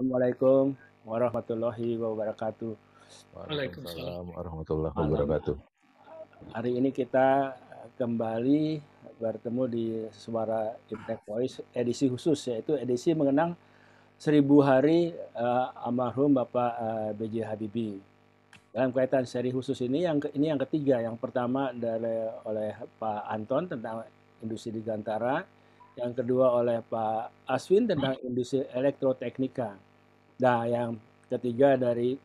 Assalamualaikum warahmatullahi wabarakatuh. Waalaikumsalam. Waalaikumsalam warahmatullahi Malam. wabarakatuh. Hari ini kita kembali bertemu di Suara Impact Voice edisi khusus, yaitu edisi mengenang 1000 hari almarhum Bapak B.J. Habibie. Dalam kaitan seri khusus ini yang ketiga. Yang pertama oleh Pak Anton tentang industri dirgantara, yang kedua oleh Pak Aswin tentang industri elektroteknika. Nah, yang ketiga dari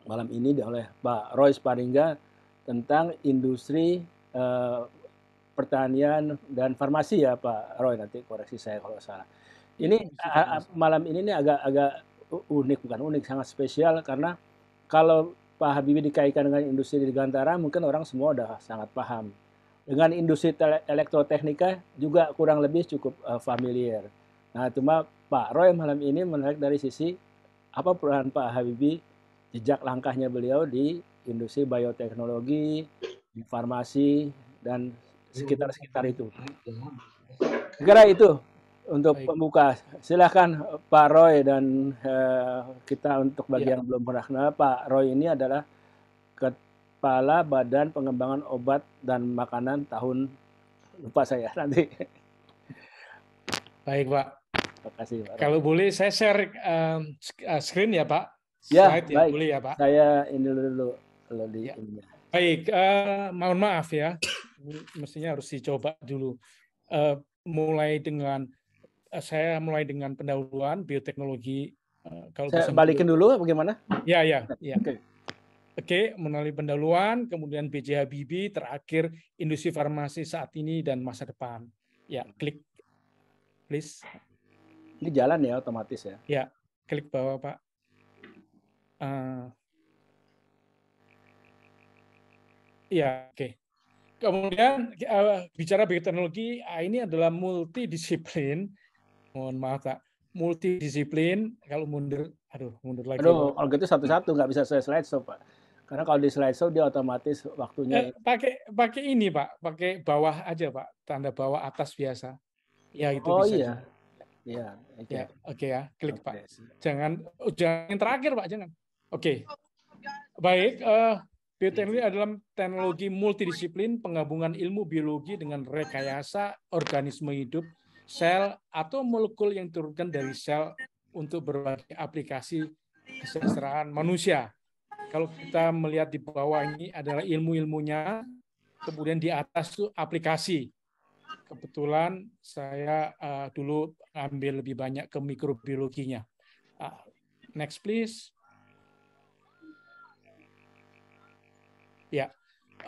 malam ini oleh Pak Roy Sparingga tentang industri pertanian dan farmasi ya Pak Roy, nanti koreksi saya kalau salah. Ini malam ini agak unik, bukan unik, sangat spesial karena kalau Pak Habibie dikaitkan dengan industri dirgantara mungkin orang semua udah sangat paham. Dengan industri elektroteknika juga kurang lebih cukup familiar. Nah, cuma Pak Roy malam ini menarik dari sisi apa peran Pak Habibie, jejak langkahnya beliau di industri bioteknologi, di farmasi, dan sekitar-sekitar itu. Kira itu untuk pembuka. Silakan Pak Roy, dan kita untuk bagi yang belum pernah kenal, Pak Roy ini adalah Kepala Badan Pengembangan Obat dan Makanan tahun, lupa saya nanti. Baik Pak. Terima kasih Pak Roy. Kalau boleh saya share screen ya Pak. Ya, Slide baik. Boleh ya Pak. Saya ini dulu kalau di Ya. ininya. Baik, mohon maaf ya. Mestinya harus dicoba dulu. Saya mulai dengan pendahuluan bioteknologi. Kalau Saya bisa balikin dulu bagaimana? Ya. Oke. Melalui pendahuluan, kemudian B.J. Habibie, terakhir industri farmasi saat ini dan masa depan. Ya, klik please. Ini jalan ya otomatis ya? Ya, klik bawah Pak. Ya, oke. Kemudian bicara bioteknologi, ini adalah multidisiplin. Mohon maaf Pak, multidisiplin. Kalau mundur lagi. Aduh, kalau gitu satu-satu nggak bisa saya slideshow Pak. Karena kalau di slideshow dia otomatis waktunya. Pakai ini Pak, pakai bawah aja Pak, tanda bawah atas biasa. Ya itu Oh bisa. iya. Iya. Ya, oke ya, klik Oke. Pak. Jangan yang terakhir Pak, jangan. Oke. Baik, bioteknologi adalah teknologi multidisiplin penggabungan ilmu biologi dengan rekayasa organisme hidup, sel atau molekul yang diturunkan dari sel untuk berbagai aplikasi kesejahteraan manusia. Kalau kita melihat di bawah ini adalah ilmu-ilmunya, kemudian di atas itu aplikasi. Kebetulan saya dulu ambil lebih banyak ke mikrobiologinya. Next please. Ya,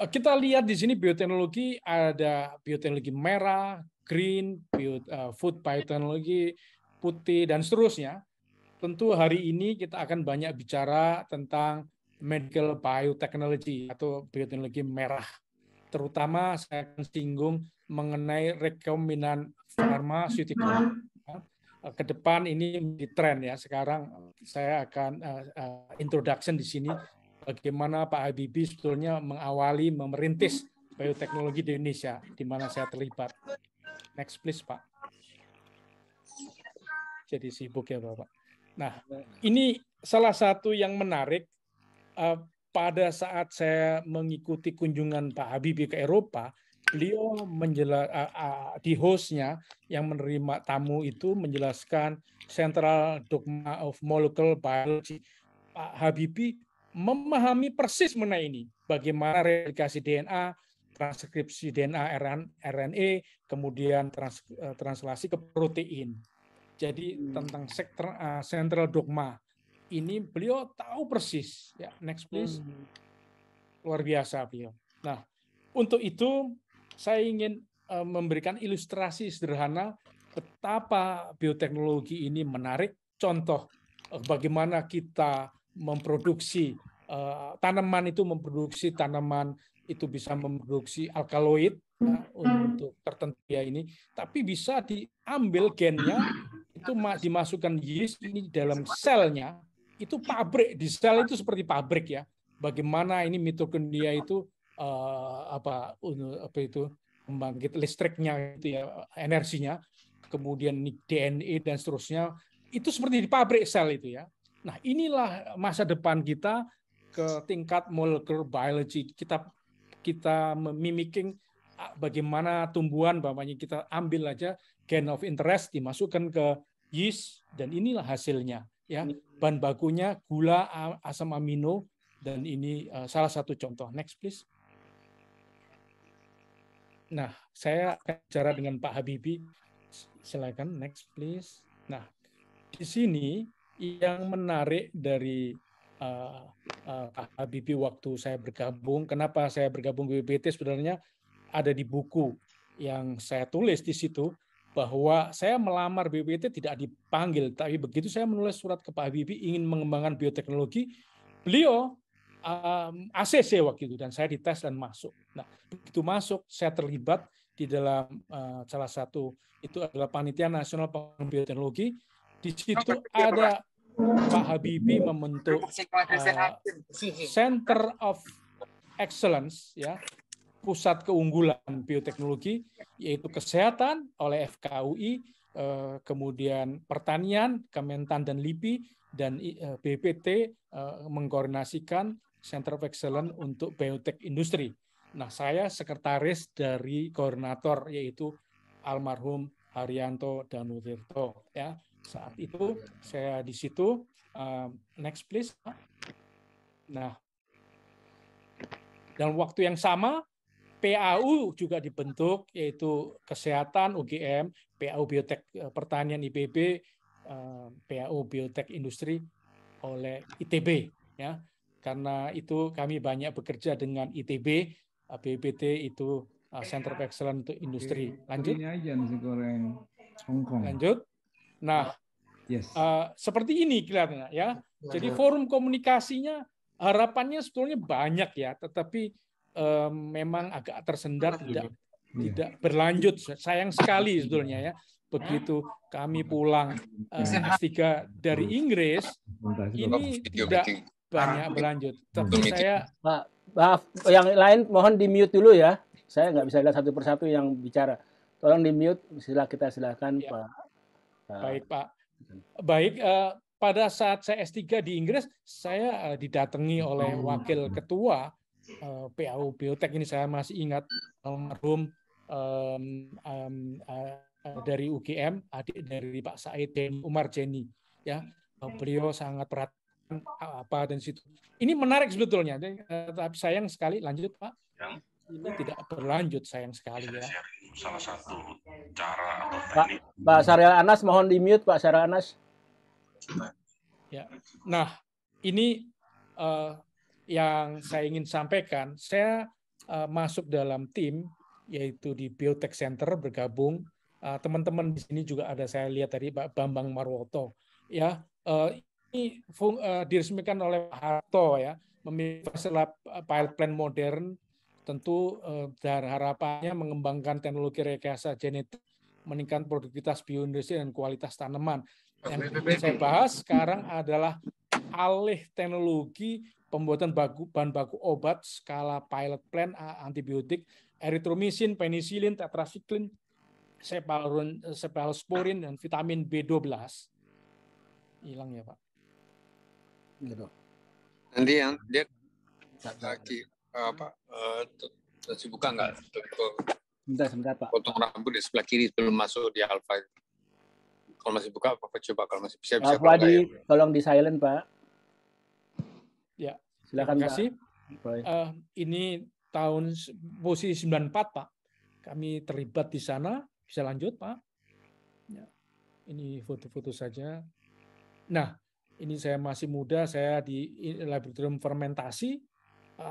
kita lihat di sini bioteknologi, ada bioteknologi merah, green, food bioteknologi, putih, dan seterusnya. Tentu hari ini kita akan banyak bicara tentang medical biotechnology atau bioteknologi merah. Terutama saya akan singgung mengenai rekombinan pharmaceutical. Ke depan ini menjadi tren ya. Sekarang saya akan introduction di sini bagaimana Pak Habibie sebetulnya mengawali memerintis bioteknologi di Indonesia, di mana saya terlibat. Next please Pak. Jadi sibuk ya Bapak. Nah, ini salah satu yang menarik. Pada saat saya mengikuti kunjungan Pak Habibie ke Eropa, beliau di hostnya yang menerima tamu itu menjelaskan Central Dogma of Molecular Biology. Pak Habibie memahami persis mengenai ini, bagaimana replikasi DNA, transkripsi DNA RNA, kemudian translasi ke protein. Jadi tentang central dogma ini beliau tahu persis. Ya, next please. Luar biasa beliau. Nah, untuk itu saya ingin memberikan ilustrasi sederhana betapa bioteknologi ini menarik. Contoh bagaimana kita memproduksi tanaman itu bisa memproduksi alkaloid untuk tertentu ya ini, tapi bisa diambil gennya itu dimasukkan yeast ini dalam selnya, itu pabrik, di sel itu seperti pabrik ya. Bagaimana ini mitokondria itu pembangkit listriknya itu ya, energinya, kemudian DNA dan seterusnya itu seperti di pabrik sel itu ya. Nah, inilah masa depan kita ke tingkat molecular biology. Kita mimicking bagaimana tumbuhan, bapaknya kita ambil aja gain of interest dimasukkan ke yeast dan inilah hasilnya ya. Bahan bakunya gula, asam amino, dan ini salah satu contoh. Next please. Nah, saya akan bicara dengan Pak Habibie. Silakan next please. Nah, di sini yang menarik dari Pak Habibie waktu saya bergabung, kenapa saya bergabung ke BPT sebenarnya ada di buku yang saya tulis di situ, bahwa saya melamar BPT tidak dipanggil, tapi begitu saya menulis surat ke Pak Habibie ingin mengembangkan bioteknologi, beliau ACC waktu itu, dan saya dites dan masuk. Nah, begitu masuk, saya terlibat di dalam salah satu, itu adalah Panitia Nasional Pengembangan Bioteknologi. Di situ ada Pak Habibie membentuk Center of Excellence, ya, pusat keunggulan bioteknologi, yaitu kesehatan oleh FKUI, kemudian pertanian, Kementan dan LIPI, dan BPT mengkoordinasikan Center of Excellence untuk biotek industri. Nah, saya sekretaris dari koordinator, yaitu almarhum Haryanto Danutirto, ya. Saat itu saya di situ. Next please. Nah, dalam waktu yang sama PAU juga dibentuk, yaitu kesehatan UGM, PAU Biotek Pertanian IPB, PAU Biotek Industri oleh ITB, ya. Karena itu kami banyak bekerja dengan ITB, BPT itu Center of Excellence untuk industri. Lanjut. Lanjut. Nah, seperti ini kelihatannya, ya. Jadi forum komunikasinya harapannya sebetulnya banyak ya, tetapi memang agak tersendat, tidak berlanjut. Sayang sekali sebetulnya ya. Begitu kami pulang S3 dari Inggris, ini tidak banyak berlanjut. Tapi saya maaf, yang lain mohon di mute dulu ya. Saya nggak bisa lihat satu persatu yang bicara. Tolong di mute. Silakan ya. Pak. Baik Pak. Baik. Pada saat saya S3 di Inggris, saya didatangi oleh wakil ketua PAU Biotek, ini saya masih ingat, almarhum dari UGM, adik dari Pak Said Umar Jeni, ya. Beliau sangat perhatian apa dan situ. Ini menarik sebetulnya, tapi sayang sekali. Lanjut Pak. Ini tidak berlanjut, sayang sekali ya. Salah satu cara atau teknik. Pak Syariel Anas, mohon di mute Pak Syariel Anas. Ya. Nah, ini yang saya ingin sampaikan. Saya masuk dalam tim, yaitu di Biotek Center, bergabung. Teman-teman di sini juga ada, saya lihat tadi Pak Bambang Marwoto. Ya, ini diresmikan oleh Pak Harto, ya, memiliki pilot plan modern. Tentu dan harapannya mengembangkan teknologi rekayasa genetik, meningkatkan produktivitas bioindustri dan kualitas tanaman. Yang saya bahas sekarang adalah alih teknologi pembuatan bahan baku obat skala pilot plan antibiotik, eritromisin, penisilin, tetrasiklin, cephalosporin, dan vitamin B12. Hilang ya Pak. Nanti yang dia terus buka nggak? Sebentar Pak. Potong rambut di sebelah kiri sebelum masuk di alfa. Kalau masih buka, apa coba kalau masih bisa. Pak Adi, tolong di silent Pak. Ya, silakan terima kasih. Ini tahun posisi 94 Pak. Kami terlibat di sana. Bisa lanjut Pak. Ya, ini foto-foto saja. Nah, ini saya masih muda. Saya di laboratorium fermentasi.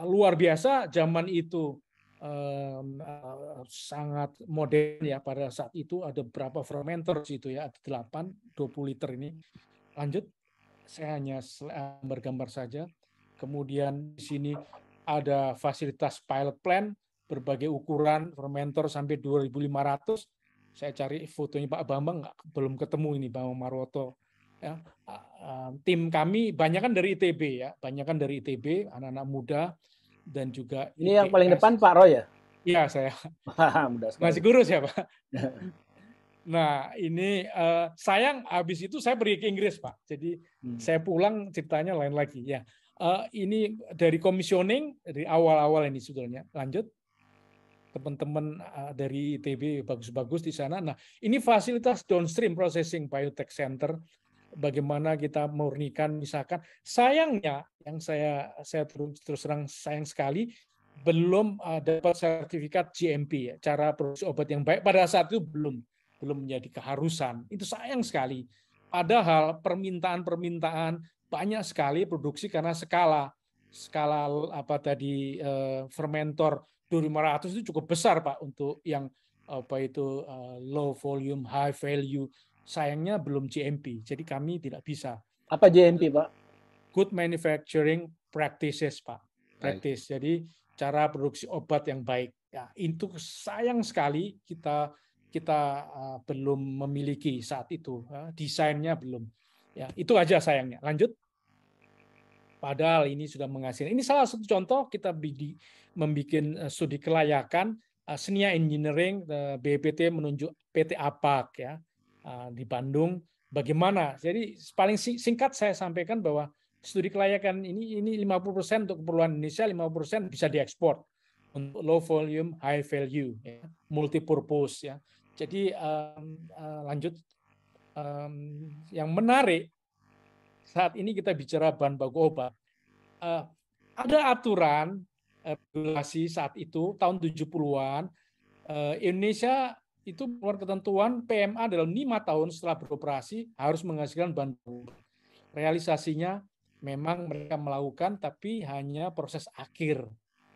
Luar biasa zaman itu, sangat modern ya. Pada saat itu ada berapa fermenter itu ya, ada 8, 20 liter ini. Lanjut, saya hanya bergambar saja. Kemudian di sini ada fasilitas pilot plant, berbagai ukuran, fermenter sampai 2.500. Saya cari fotonya Pak Bambang, belum ketemu ini, Bambang Marwoto. Ya, tim kami banyak kan dari ITB ya, banyak kan dari ITB, anak-anak muda, dan juga ini ITS. Yang paling depan Pak Roy ya? Iya, saya masih kurus ya Pak. Nah, ini sayang habis itu saya pergi ke Inggris, Pak. Jadi saya pulang ceritanya lain lagi ya. Ini dari commissioning dari awal-awal ini sebetulnya. Lanjut. Teman-teman dari ITB bagus-bagus di sana. Nah, ini fasilitas downstream processing biotech center. Bagaimana kita murnikan misalkan. Sayangnya yang saya terus terang sayang sekali belum dapat sertifikat GMP ya, cara produksi obat yang baik pada saat itu belum menjadi keharusan. Itu sayang sekali. Padahal permintaan banyak sekali produksi karena skala apa tadi fermentor 2500 itu cukup besar Pak untuk yang apa itu low volume high value. Sayangnya belum GMP. Jadi kami tidak bisa. Apa GMP, Pak? Good manufacturing practices, Pak. Practice. Jadi cara produksi obat yang baik. Ya, itu sayang sekali kita belum memiliki saat itu, desainnya belum. Ya, itu aja sayangnya. Lanjut. Padahal ini sudah menghasilkan. Ini salah satu contoh kita membuat studi kelayakan Senia Engineering BPT menunjuk PT APAC ya di Bandung. Bagaimana? Jadi paling singkat saya sampaikan bahwa studi kelayakan ini 50% untuk keperluan Indonesia, 50% bisa diekspor untuk low volume, high value, ya, multipurpose ya. Jadi lanjut, yang menarik saat ini kita bicara bahan baku obat. Ada aturan regulasi saat itu tahun 70-an Indonesia itu keluar ketentuan PMA dalam 5 tahun setelah beroperasi harus menghasilkan bahan baku. Realisasinya memang mereka melakukan tapi hanya proses akhir.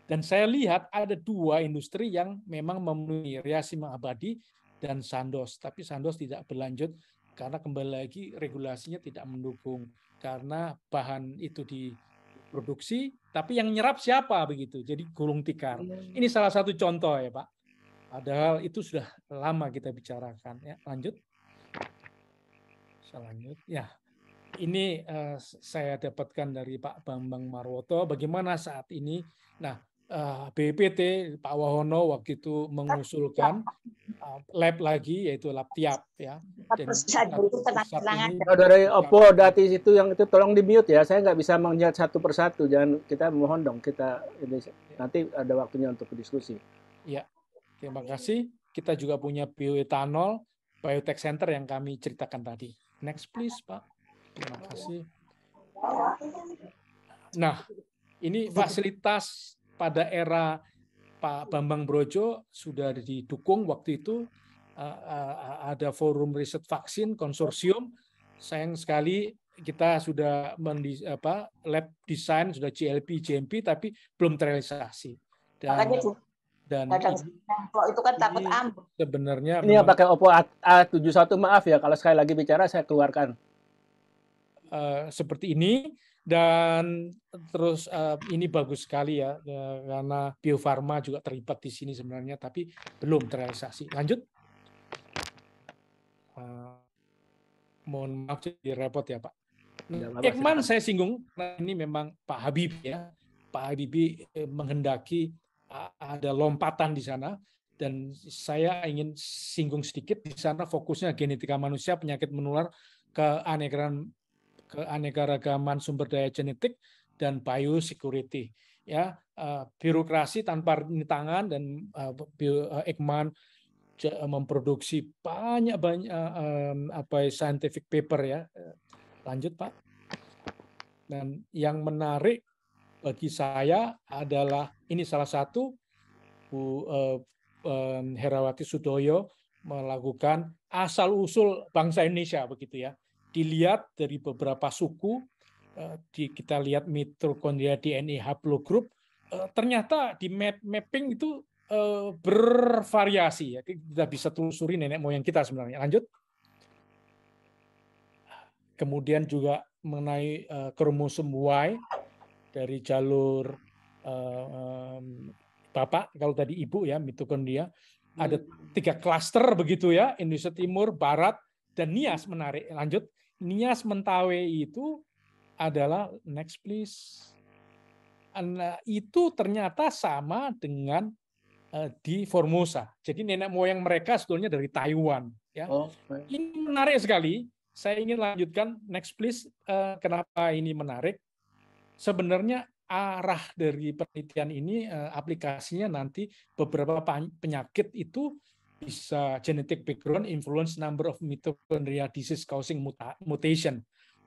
Dan saya lihat ada 2 industri yang memang memenuhi Reasim Abadi dan Sandoz, tapi Sandoz tidak berlanjut karena kembali lagi regulasinya tidak mendukung karena bahan itu diproduksi tapi yang nyerap siapa begitu. Jadi gulung tikar. Ini salah satu contoh ya, Pak. Padahal itu sudah lama kita bicarakan ya. Lanjut. Lanjut. Ya. Ini saya dapatkan dari Pak Bambang Marwoto bagaimana saat ini. Nah, BPT Pak Wahono waktu itu mengusulkan lab lagi yaitu lab tiap ya. Dan dari Oppo Datis itu yang itu tolong di mute ya. Saya nggak bisa melihat satu persatu. Jangan, kita mohon dong kita ini nanti ada waktunya untuk diskusi. Ya, terima kasih. Kita juga punya bioetanol biotech center yang kami ceritakan tadi. Next please Pak. Terima kasih. Nah, ini fasilitas pada era Pak Bambang Brojo sudah didukung waktu itu ada forum riset vaksin konsorsium. Sayang sekali kita sudah lab design sudah GLP, GMP tapi belum terrealisasi. Dan kalau itu kan takut ambruk. Sebenarnya ini yang pakai Oppo A71 maaf ya kalau sekali lagi bicara saya keluarkan. Seperti ini. Dan terus ini bagus sekali ya karena Bio Farma juga terlibat di sini sebenarnya tapi belum terrealisasi. Lanjut. Mohon maaf jadi repot ya Pak. Ekman saya singgung ini memang Pak Habibie ya. Pak Habibie menghendaki ada lompatan di sana dan saya ingin singgung sedikit di sana fokusnya genetika manusia, penyakit menular, keanekaragaman sumber daya genetik dan biosecurity ya. Birokrasi tanpa rintangan dan Ekman memproduksi banyak scientific paper ya. Lanjut Pak. Dan yang menarik bagi saya adalah ini salah satu Bu Herawati Sudoyo melakukan asal usul bangsa Indonesia begitu ya. Dilihat dari beberapa suku, kita lihat mitokondria DNA haplogroup, ternyata di mapping itu bervariasi ya. Kita bisa telusuri nenek moyang kita sebenarnya. Lanjut. Kemudian juga mengenai kromosom Y dari jalur bapak, kalau tadi ibu ya mitokondria, ada 3 klaster begitu ya, Indonesia Timur, Barat, dan Nias menarik. Lanjut. Nias Mentawai itu adalah next please. Itu ternyata sama dengan di Formosa. Jadi nenek moyang mereka sebetulnya dari Taiwan. Ya. Oh, baik. Ini menarik sekali. Saya ingin lanjutkan, next please. Kenapa ini menarik? Sebenarnya arah dari penelitian ini, aplikasinya nanti beberapa penyakit itu bisa genetic background influence number of mitochondria disease causing mutation.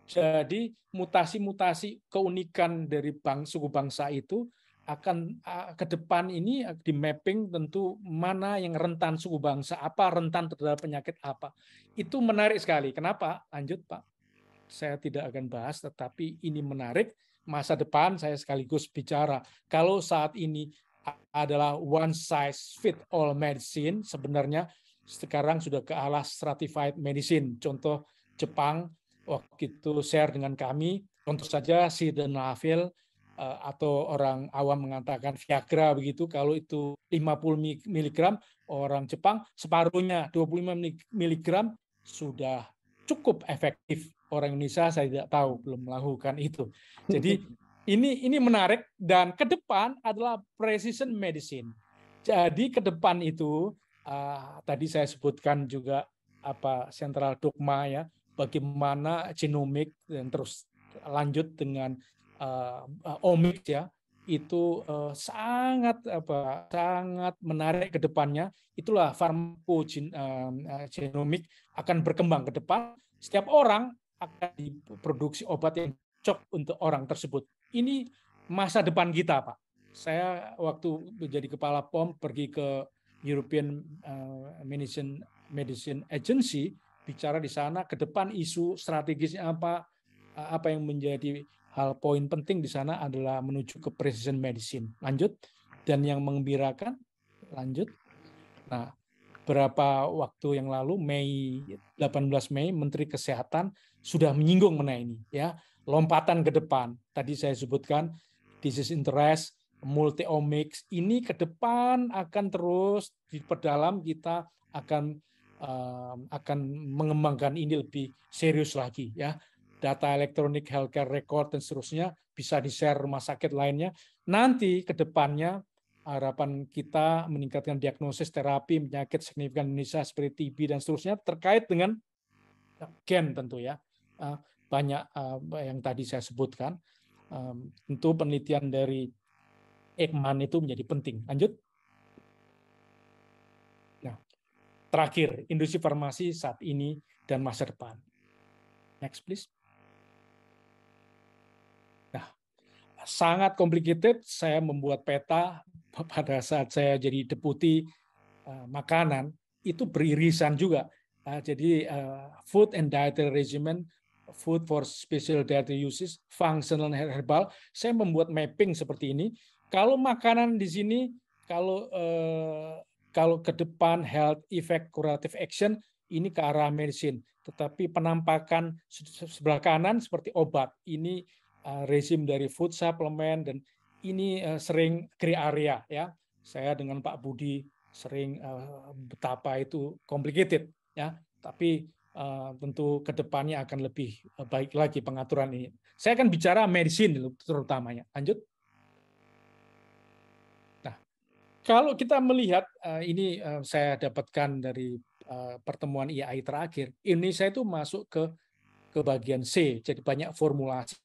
Jadi mutasi-mutasi keunikan dari suku bangsa itu akan ke depan ini di mapping tentu mana yang rentan suku bangsa apa, rentan terhadap penyakit apa. Itu menarik sekali. Kenapa? Lanjut Pak. Saya tidak akan bahas, tetapi ini menarik. Masa depan saya sekaligus bicara. Kalau saat ini adalah one size fit all medicine, sebenarnya sekarang sudah ke arah stratified medicine. Contoh Jepang waktu itu share dengan kami, contoh saja sildenafil atau orang awam mengatakan Viagra begitu, kalau itu 50 mg, orang Jepang separuhnya 25 mg sudah cukup efektif. Orang Indonesia saya tidak tahu, belum melakukan itu. Jadi ini menarik, dan ke depan adalah precision medicine. Jadi ke depan itu tadi saya sebutkan juga central dogma ya, bagaimana genomik dan terus lanjut dengan omics ya, itu sangat menarik ke depannya. Itulah farmakogenomik akan berkembang ke depan. Setiap orang akan diproduksi obat yang cocok untuk orang tersebut. Ini masa depan kita, Pak. Saya waktu menjadi kepala POM pergi ke European Medicine Agency, bicara di sana ke depan isu strategisnya apa yang menjadi hal poin penting di sana adalah menuju ke precision medicine. Lanjut, dan yang menggembirakan, lanjut. Nah, berapa waktu yang lalu, 18 Mei, Menteri Kesehatan sudah menyinggung mengenai ini, ya, lompatan ke depan. Tadi saya sebutkan disease interest, multi-omics, ini ke depan akan terus diperdalam, kita akan mengembangkan ini lebih serius lagi, ya. Data elektronik, healthcare record, dan seterusnya bisa di-share rumah sakit lainnya. Nanti ke depannya harapan kita meningkatkan diagnosis terapi penyakit signifikan Indonesia seperti TB dan seterusnya terkait dengan gen tentu ya. Banyak yang tadi saya sebutkan. Tentu penelitian dari Ekman itu menjadi penting. Lanjut. Nah, terakhir, industri farmasi saat ini dan masa depan. Next, please. Sangat complicated. Saya membuat peta pada saat saya jadi deputi makanan, itu beririsan juga. Jadi food and dietary regimen, food for special dietary uses, functional herbal. Saya membuat mapping seperti ini. Kalau makanan di sini, kalau ke depan health effect, curative action, ini ke arah medicine. Tetapi penampakan sebelah kanan seperti obat. Ini rezim dari food supplement, dan ini sering gray area ya. Saya dengan Pak Budi sering betapa itu complicated ya. Tapi tentu kedepannya akan lebih baik lagi pengaturan ini. Saya akan bicara medicine terutamanya. Lanjut. Nah, kalau kita melihat ini saya dapatkan dari pertemuan IAI terakhir, Indonesia itu masuk ke bagian C, jadi banyak formulasi.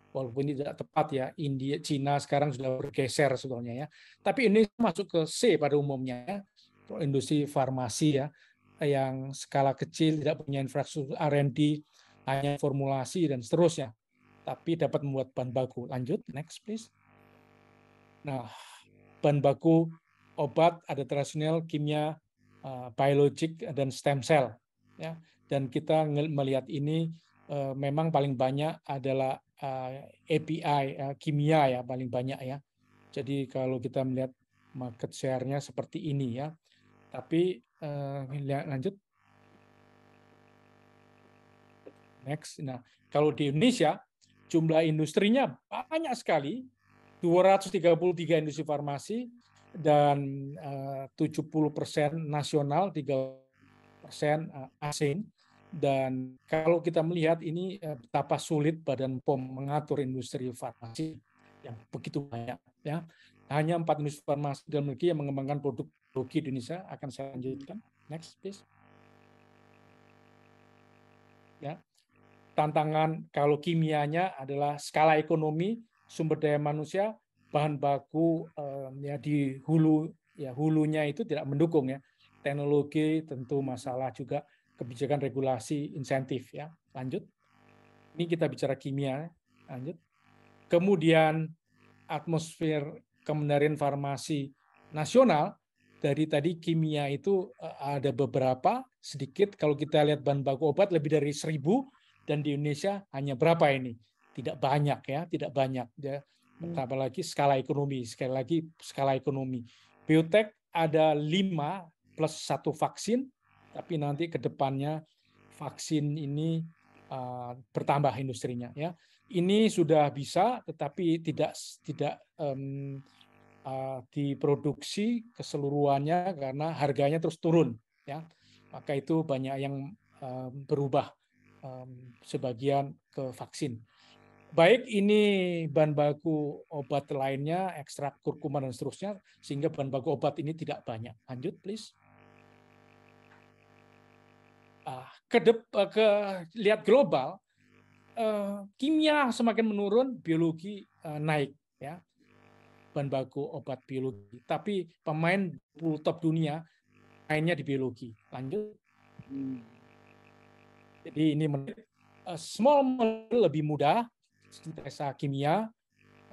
Walaupun tidak tepat ya, India, Cina sekarang sudah bergeser sebetulnya ya. Tapi ini masuk ke C pada umumnya, industri farmasi ya, yang skala kecil, tidak punya infrastruktur R&D, hanya formulasi dan seterusnya. Tapi dapat membuat bahan baku. Lanjut, next please. Nah, bahan baku obat ada tradisional, kimia, biologik, dan stem cell. Ya. Dan kita melihat ini memang paling banyak adalah API kimia ya, paling banyak ya. Jadi kalau kita melihat market share-nya seperti ini ya. Tapi lanjut. Next. Nah, kalau di Indonesia jumlah industrinya banyak sekali, 233 industri farmasi dan 70% nasional, 3% asing. Dan kalau kita melihat ini betapa sulit Badan POM mengatur industri farmasi yang begitu banyak ya. Hanya 4 industri farmasi dalam negeri yang mengembangkan produk biologi di Indonesia. Akan saya lanjutkan. Next, please. Ya. Tantangan kalau kimianya adalah skala ekonomi, sumber daya manusia, bahan baku ya di hulunya itu tidak mendukung ya. Teknologi tentu masalah juga, kebijakan regulasi, insentif ya. Lanjut. Ini kita bicara kimia. Lanjut. Kemudian atmosfer kementerian farmasi nasional, dari tadi kimia itu ada beberapa, sedikit. Kalau kita lihat bahan baku obat lebih dari 1.000, dan di Indonesia hanya berapa ini? Tidak banyak ya, tidak banyak. Ya. Apalagi skala ekonomi, sekali lagi skala ekonomi. Biotek ada 5 plus 1 vaksin, tapi nanti ke depannya vaksin ini bertambah industrinya. Ya. Ini sudah bisa, tetapi tidak diproduksi keseluruhannya karena harganya terus turun. Ya. Maka itu banyak yang berubah sebagian ke vaksin. Baik, ini bahan baku obat lainnya, ekstrak kurkuma dan seterusnya, sehingga bahan baku obat ini tidak banyak. Lanjut, please. Lihat global, kimia semakin menurun, biologi naik, ya. Bahan baku obat biologi. Tapi pemain 10 top dunia mainnya di biologi. Lanjut. Jadi ini small molecule lebih mudah, sintesa kimia,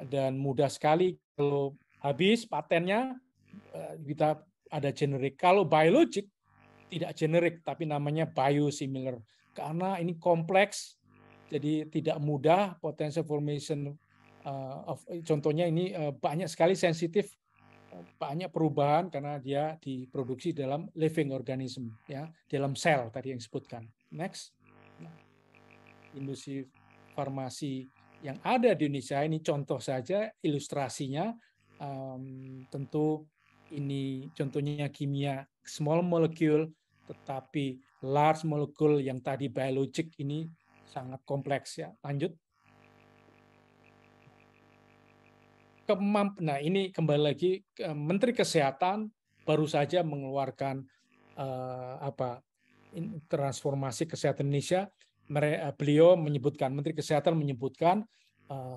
dan mudah sekali kalau habis patennya kita ada generik. Kalau biologic tidak generik, tapi namanya biosimilar. Karena ini kompleks, jadi tidak mudah potential formation contohnya ini banyak sekali sensitif, banyak perubahan karena dia diproduksi dalam living organism, ya, dalam sel tadi yang disebutkan. Next. Industri farmasi yang ada di Indonesia ini contoh saja ilustrasinya, tentu ini contohnya kimia small molecule, tetapi large molecule yang tadi biologic ini sangat kompleks ya. Lanjut. Nah ini kembali lagi Menteri Kesehatan baru saja mengeluarkan transformasi kesehatan Indonesia. Beliau menyebutkan, Menteri Kesehatan menyebutkan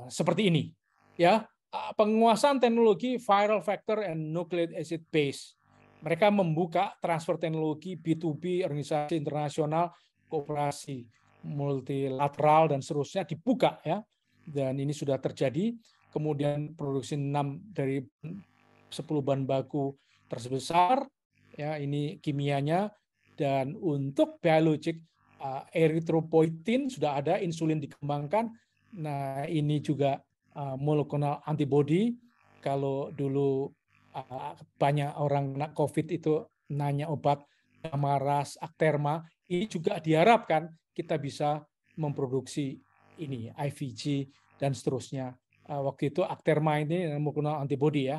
seperti ini, ya, penguasaan teknologi viral vector and nucleic acid base. Mereka membuka transfer teknologi B2B, organisasi internasional, kooperasi multilateral dan seterusnya dibuka ya, dan ini sudah terjadi. Kemudian produksi 6 dari 10 bahan baku terbesar, ya ini kimianya, dan untuk biologik erythropoietin sudah ada, insulin dikembangkan. Nah ini juga monoclonal antibody. Kalau dulu banyak orang kena COVID itu nanya obat Amaras, Acterma, ini juga diharapkan kita bisa memproduksi ini IVG dan seterusnya. Waktu itu Acterma ini monoclonal antibody ya,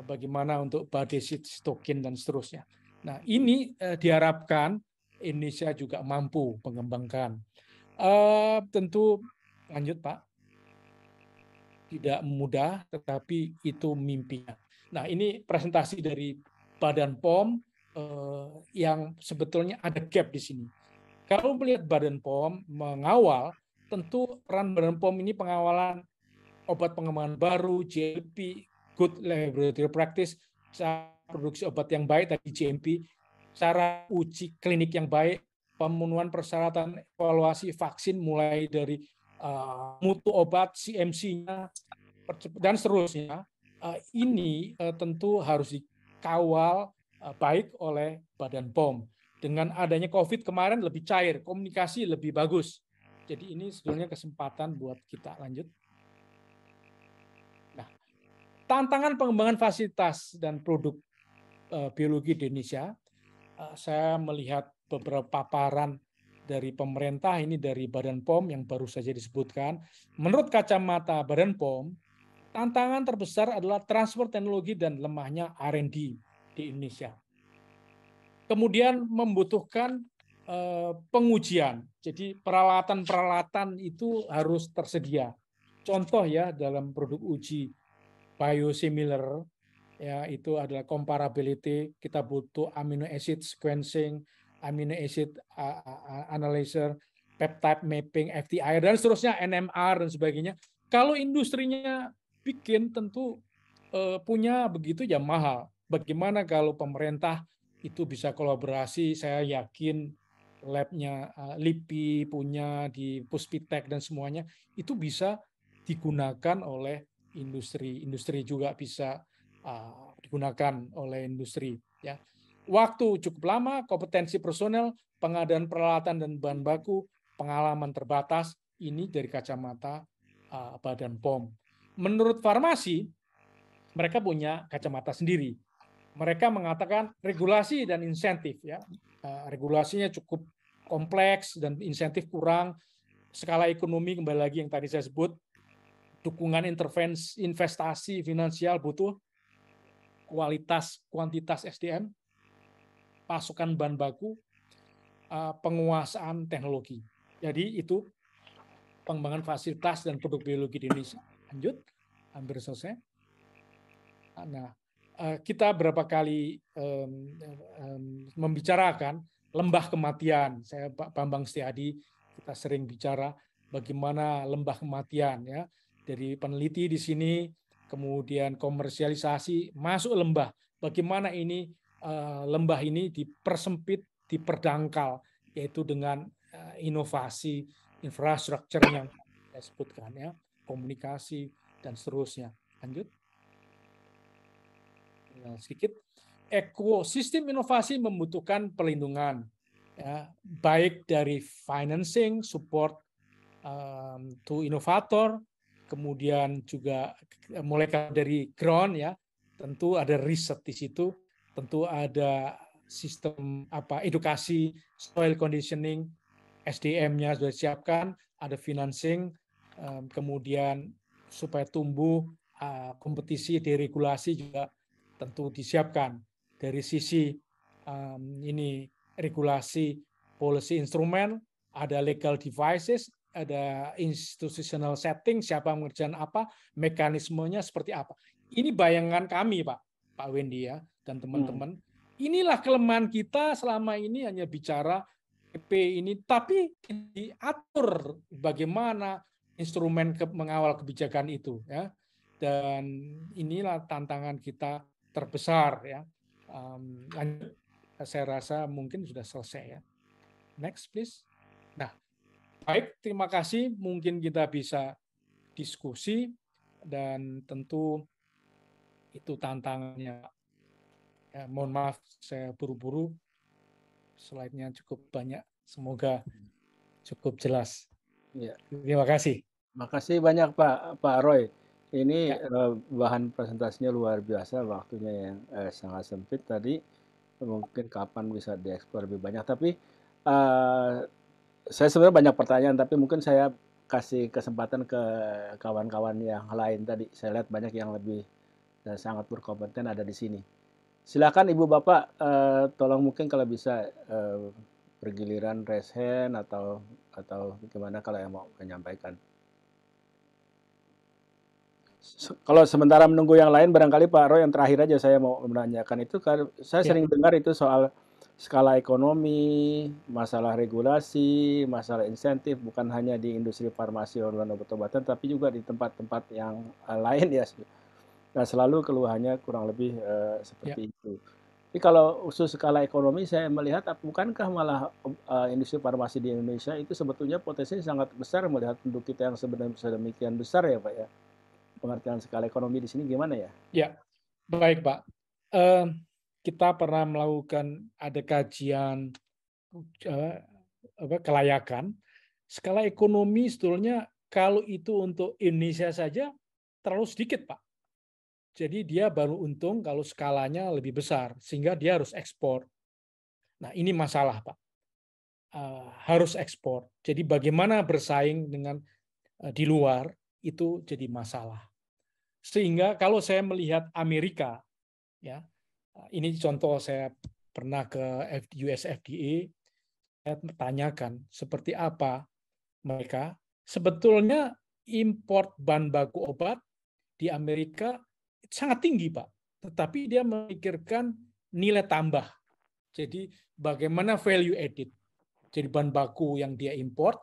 bagaimana untuk Badesit, Stokin dan seterusnya. Nah ini diharapkan Indonesia juga mampu mengembangkan. Tentu lanjut Pak, tidak mudah, tetapi itu mimpinya. Nah ini presentasi dari Badan POM yang sebetulnya ada gap di sini. Kalau melihat Badan POM mengawal, tentu peran Badan POM ini pengawalan obat pengembangan baru, GLP, good laboratory practice, cara produksi obat yang baik tadi GMP, cara uji klinik yang baik, pemenuhan persyaratan evaluasi vaksin mulai dari mutu obat, CMC-nya, dan seterusnya. Ini tentu harus dikawal baik oleh Badan POM. Dengan adanya COVID kemarin lebih cair, komunikasi lebih bagus. Jadi ini sebetulnya kesempatan buat kita. Lanjut. Nah, tantangan pengembangan fasilitas dan produk biologi di Indonesia, saya melihat beberapa paparan dari pemerintah, ini dari Badan POM yang baru saja disebutkan. Menurut kacamata Badan POM, tantangan terbesar adalah transfer teknologi dan lemahnya R&D di Indonesia. Kemudian membutuhkan pengujian. Jadi peralatan-peralatan itu harus tersedia. Contoh ya dalam produk uji biosimilar Ya, itu adalah comparability. Kita butuh amino acid sequencing, amino acid analyzer, peptide mapping, FTIR, dan seterusnya, NMR, dan sebagainya. Kalau industrinya bikin, tentu punya begitu ya mahal. Bagaimana kalau pemerintah itu bisa kolaborasi? Saya yakin labnya LIPI punya di Puspitek dan semuanya, itu bisa digunakan oleh industri. Industri juga bisa digunakan oleh industri. Ya, waktu cukup lama, kompetensi personel, pengadaan peralatan dan bahan baku, pengalaman terbatas. Ini dari kacamata Badan POM. Menurut farmasi, mereka punya kacamata sendiri. Mereka mengatakan regulasi dan insentif. Ya, regulasinya cukup kompleks dan insentif kurang. Skala ekonomi, kembali lagi yang tadi saya sebut, dukungan intervensi investasi finansial butuh, kualitas kuantitas SDM, pasokan bahan baku, penguasaan teknologi. Jadi itu pengembangan fasilitas dan produk biologi di Indonesia. Lanjut, hampir selesai. Nah, kita berapa kali membicarakan lembah kematian. Saya Pak Bambang Setiadi, kita sering bicara bagaimana lembah kematian, ya, dari peneliti di sini, kemudian komersialisasi masuk lembah. Bagaimana ini lembah ini dipersempit, diperdangkal, yaitu dengan inovasi infrastruktur yang saya sebutkan, ya, komunikasi dan seterusnya. Lanjut. Sedikit. Ekosistem inovasi membutuhkan perlindungan, ya, baik dari financing, support to inovator, kemudian juga mulai dari ground, ya, tentu ada riset di situ, tentu ada sistem edukasi, soil conditioning, SDM-nya sudah disiapkan, ada financing, kemudian supaya tumbuh kompetisi, deregulasi juga tentu disiapkan. Dari sisi ini regulasi, policy instrumen, ada legal devices, ada institutional setting, siapa mengerjakan apa, mekanismenya seperti apa. Ini bayangan kami, Pak Wendy, ya, dan teman-teman. Inilah kelemahan kita selama ini, hanya bicara PP ini, tapi diatur bagaimana instrumen mengawal kebijakan itu, ya. Dan inilah tantangan kita terbesar, ya. Saya rasa mungkin sudah selesai, ya. Next please. Nah, baik, terima kasih. Mungkin kita bisa diskusi, dan tentu itu tantangannya. Ya, mohon maaf saya buru-buru, slide-nya cukup banyak, semoga cukup jelas. Ya. Terima kasih. Makasih banyak Pak Roy. Ini bahan presentasinya luar biasa, waktunya yang sangat sempit tadi. Mungkin kapan bisa dieksplor lebih banyak. Tapi saya sebenarnya banyak pertanyaan, tapi mungkin saya kasih kesempatan ke kawan-kawan yang lain tadi. Saya lihat banyak yang lebih sangat berkompeten ada di sini. Silakan Ibu Bapak, tolong mungkin kalau bisa bergiliran raise hand atau gimana kalau yang mau menyampaikan. Kalau sementara menunggu yang lain, barangkali Pak Roy yang terakhir aja saya mau menanyakan itu, saya sering dengar itu soal skala ekonomi, masalah regulasi, masalah insentif, bukan hanya di industri farmasi dan obat-obatan, tapi juga di tempat-tempat yang lain, ya. Nah, selalu keluhannya kurang lebih seperti itu. Tapi kalau khusus skala ekonomi, saya melihat bukankah malah industri farmasi di Indonesia itu sebetulnya potensinya sangat besar melihat penduduk kita yang sebenarnya sedemikian besar, ya Pak, ya. Pengertian skala ekonomi di sini gimana ya? Ya, baik Pak. Kita pernah melakukan ada kajian kelayakan. Skala ekonomi sebetulnya kalau itu untuk Indonesia saja terlalu sedikit, Pak. Jadi dia baru untung kalau skalanya lebih besar, sehingga dia harus ekspor. Nah, ini masalah, Pak. Harus ekspor. Jadi bagaimana bersaing dengan di luar itu jadi masalah. Sehingga kalau saya melihat Amerika, ya, ini contoh, saya pernah ke US FDA, saya tanyakan seperti apa mereka. Sebetulnya import bahan baku obat di Amerika sangat tinggi, Pak. tetapi dia memikirkan nilai tambah. Jadi bagaimana value added. Jadi bahan baku yang dia import,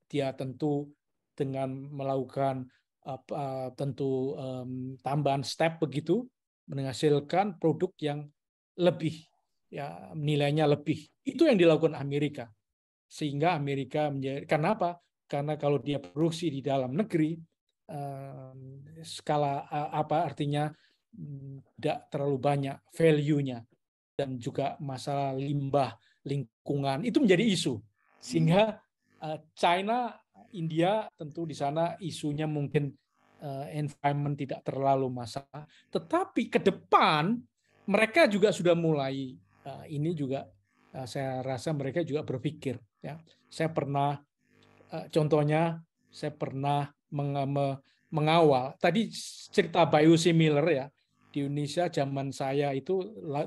dia tentu dengan melakukan tentu tambahan step begitu, menghasilkan produk yang lebih, ya nilainya lebih. Itu yang dilakukan Amerika. Sehingga Amerika menjadi, kenapa? Karena kalau dia produksi di dalam negeri, skala apa artinya tidak terlalu banyak value-nya, dan juga masalah limbah lingkungan itu menjadi isu, sehingga China, India tentu di sana isunya mungkin environment tidak terlalu masalah, tetapi ke depan mereka juga sudah mulai ini juga saya rasa mereka juga berpikir, ya. Saya pernah contohnya saya pernah mengawal tadi cerita biosimilar, ya. Di Indonesia zaman saya itu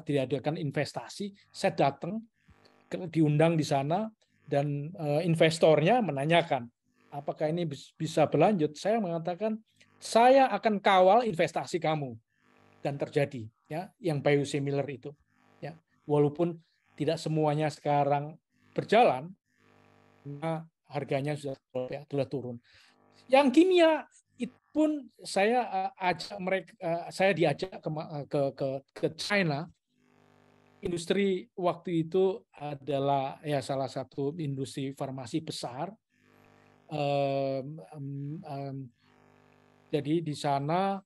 diadakan investasi, saya datang diundang di sana dan investornya menanyakan apakah ini bisa berlanjut. Saya mengatakan saya akan kawal investasi kamu, dan terjadi, ya, yang biosimilar itu, ya. Walaupun tidak semuanya sekarang berjalan, karena harganya sudah turun. Yang kimia itu pun saya ajak mereka, saya diajak ke China. Industri waktu itu adalah ya salah satu industri farmasi besar. Jadi di sana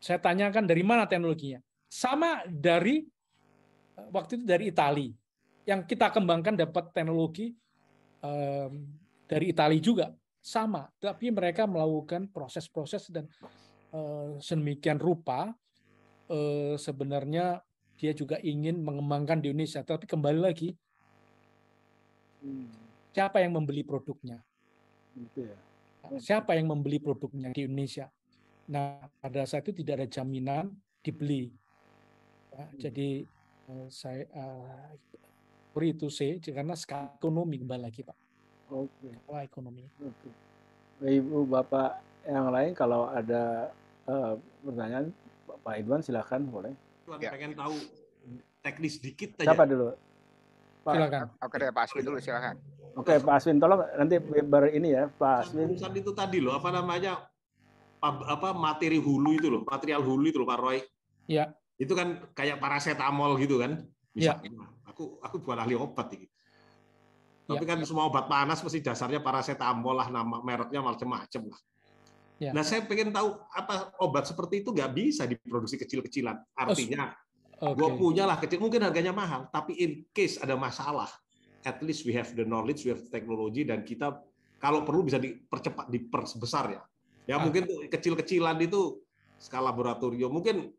saya tanyakan dari mana teknologinya. Sama dari waktu itu dari Italia. Yang kita kembangkan dapat teknologi dari Italia juga. Sama, tapi mereka melakukan proses-proses dan sedemikian rupa sebenarnya dia juga ingin mengembangkan di Indonesia. Tapi kembali lagi, siapa yang membeli produknya? Siapa yang membeli produknya di Indonesia? Nah, pada saat itu tidak ada jaminan dibeli. Ya, jadi saya free to say karena skala ekonomi kembali lagi, Pak. Oke. Skala ekonomi. Oke. Ibu Bapak yang lain kalau ada pertanyaan, Pak Idwan silakan boleh. Ya. Pengen tahu teknis dikit aja. Siapa dulu? Pak. Silakan. Oke deh, Pak Aswin dulu silakan. Oke, Pak Aswin, tolong nanti ini ya, Pak Aswin. Urusan itu tadi loh, apa namanya, materi hulu itu loh, material hulu itu loh, Pak Roy. Ya. Itu kan kayak paracetamol gitu kan, misalnya. Ya. Aku bukan ahli obat ini. Tapi Ya. kan semua obat panas mesti dasarnya paracetamol lah, nama mereknya macam-macam lah. Ya. Nah, saya pengen tahu apa obat seperti itu nggak bisa diproduksi kecil-kecilan. Artinya, gue punya lah kecil, mungkin harganya mahal, tapi in case ada masalah, at least we have the knowledge, we have the technology, dan kita kalau perlu bisa dipercepat, diperbesar ya. Ya mungkin kecil-kecilan itu skala laboratorium, mungkin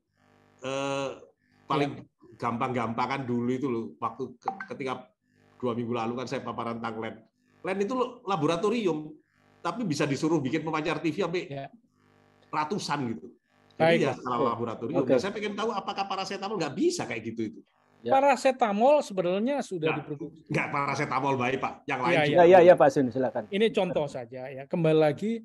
paling gampang-gampangan dulu itu loh, waktu ketika 2 minggu lalu kan saya paparan tentang lab. Lab itu laboratorium, tapi bisa disuruh bikin pemancar TV sampai ratusan gitu. Jadi ya skala laboratorium. Nah, saya pengen tahu apakah paracetamol nggak bisa kayak gitu itu. Ya. Paracetamol sebenarnya sudah diproduksi. Nggak paracetamol baik, Pak. Yang lain. Iya, Pak Sun, silakan. Ini contoh saja ya. Kembali lagi,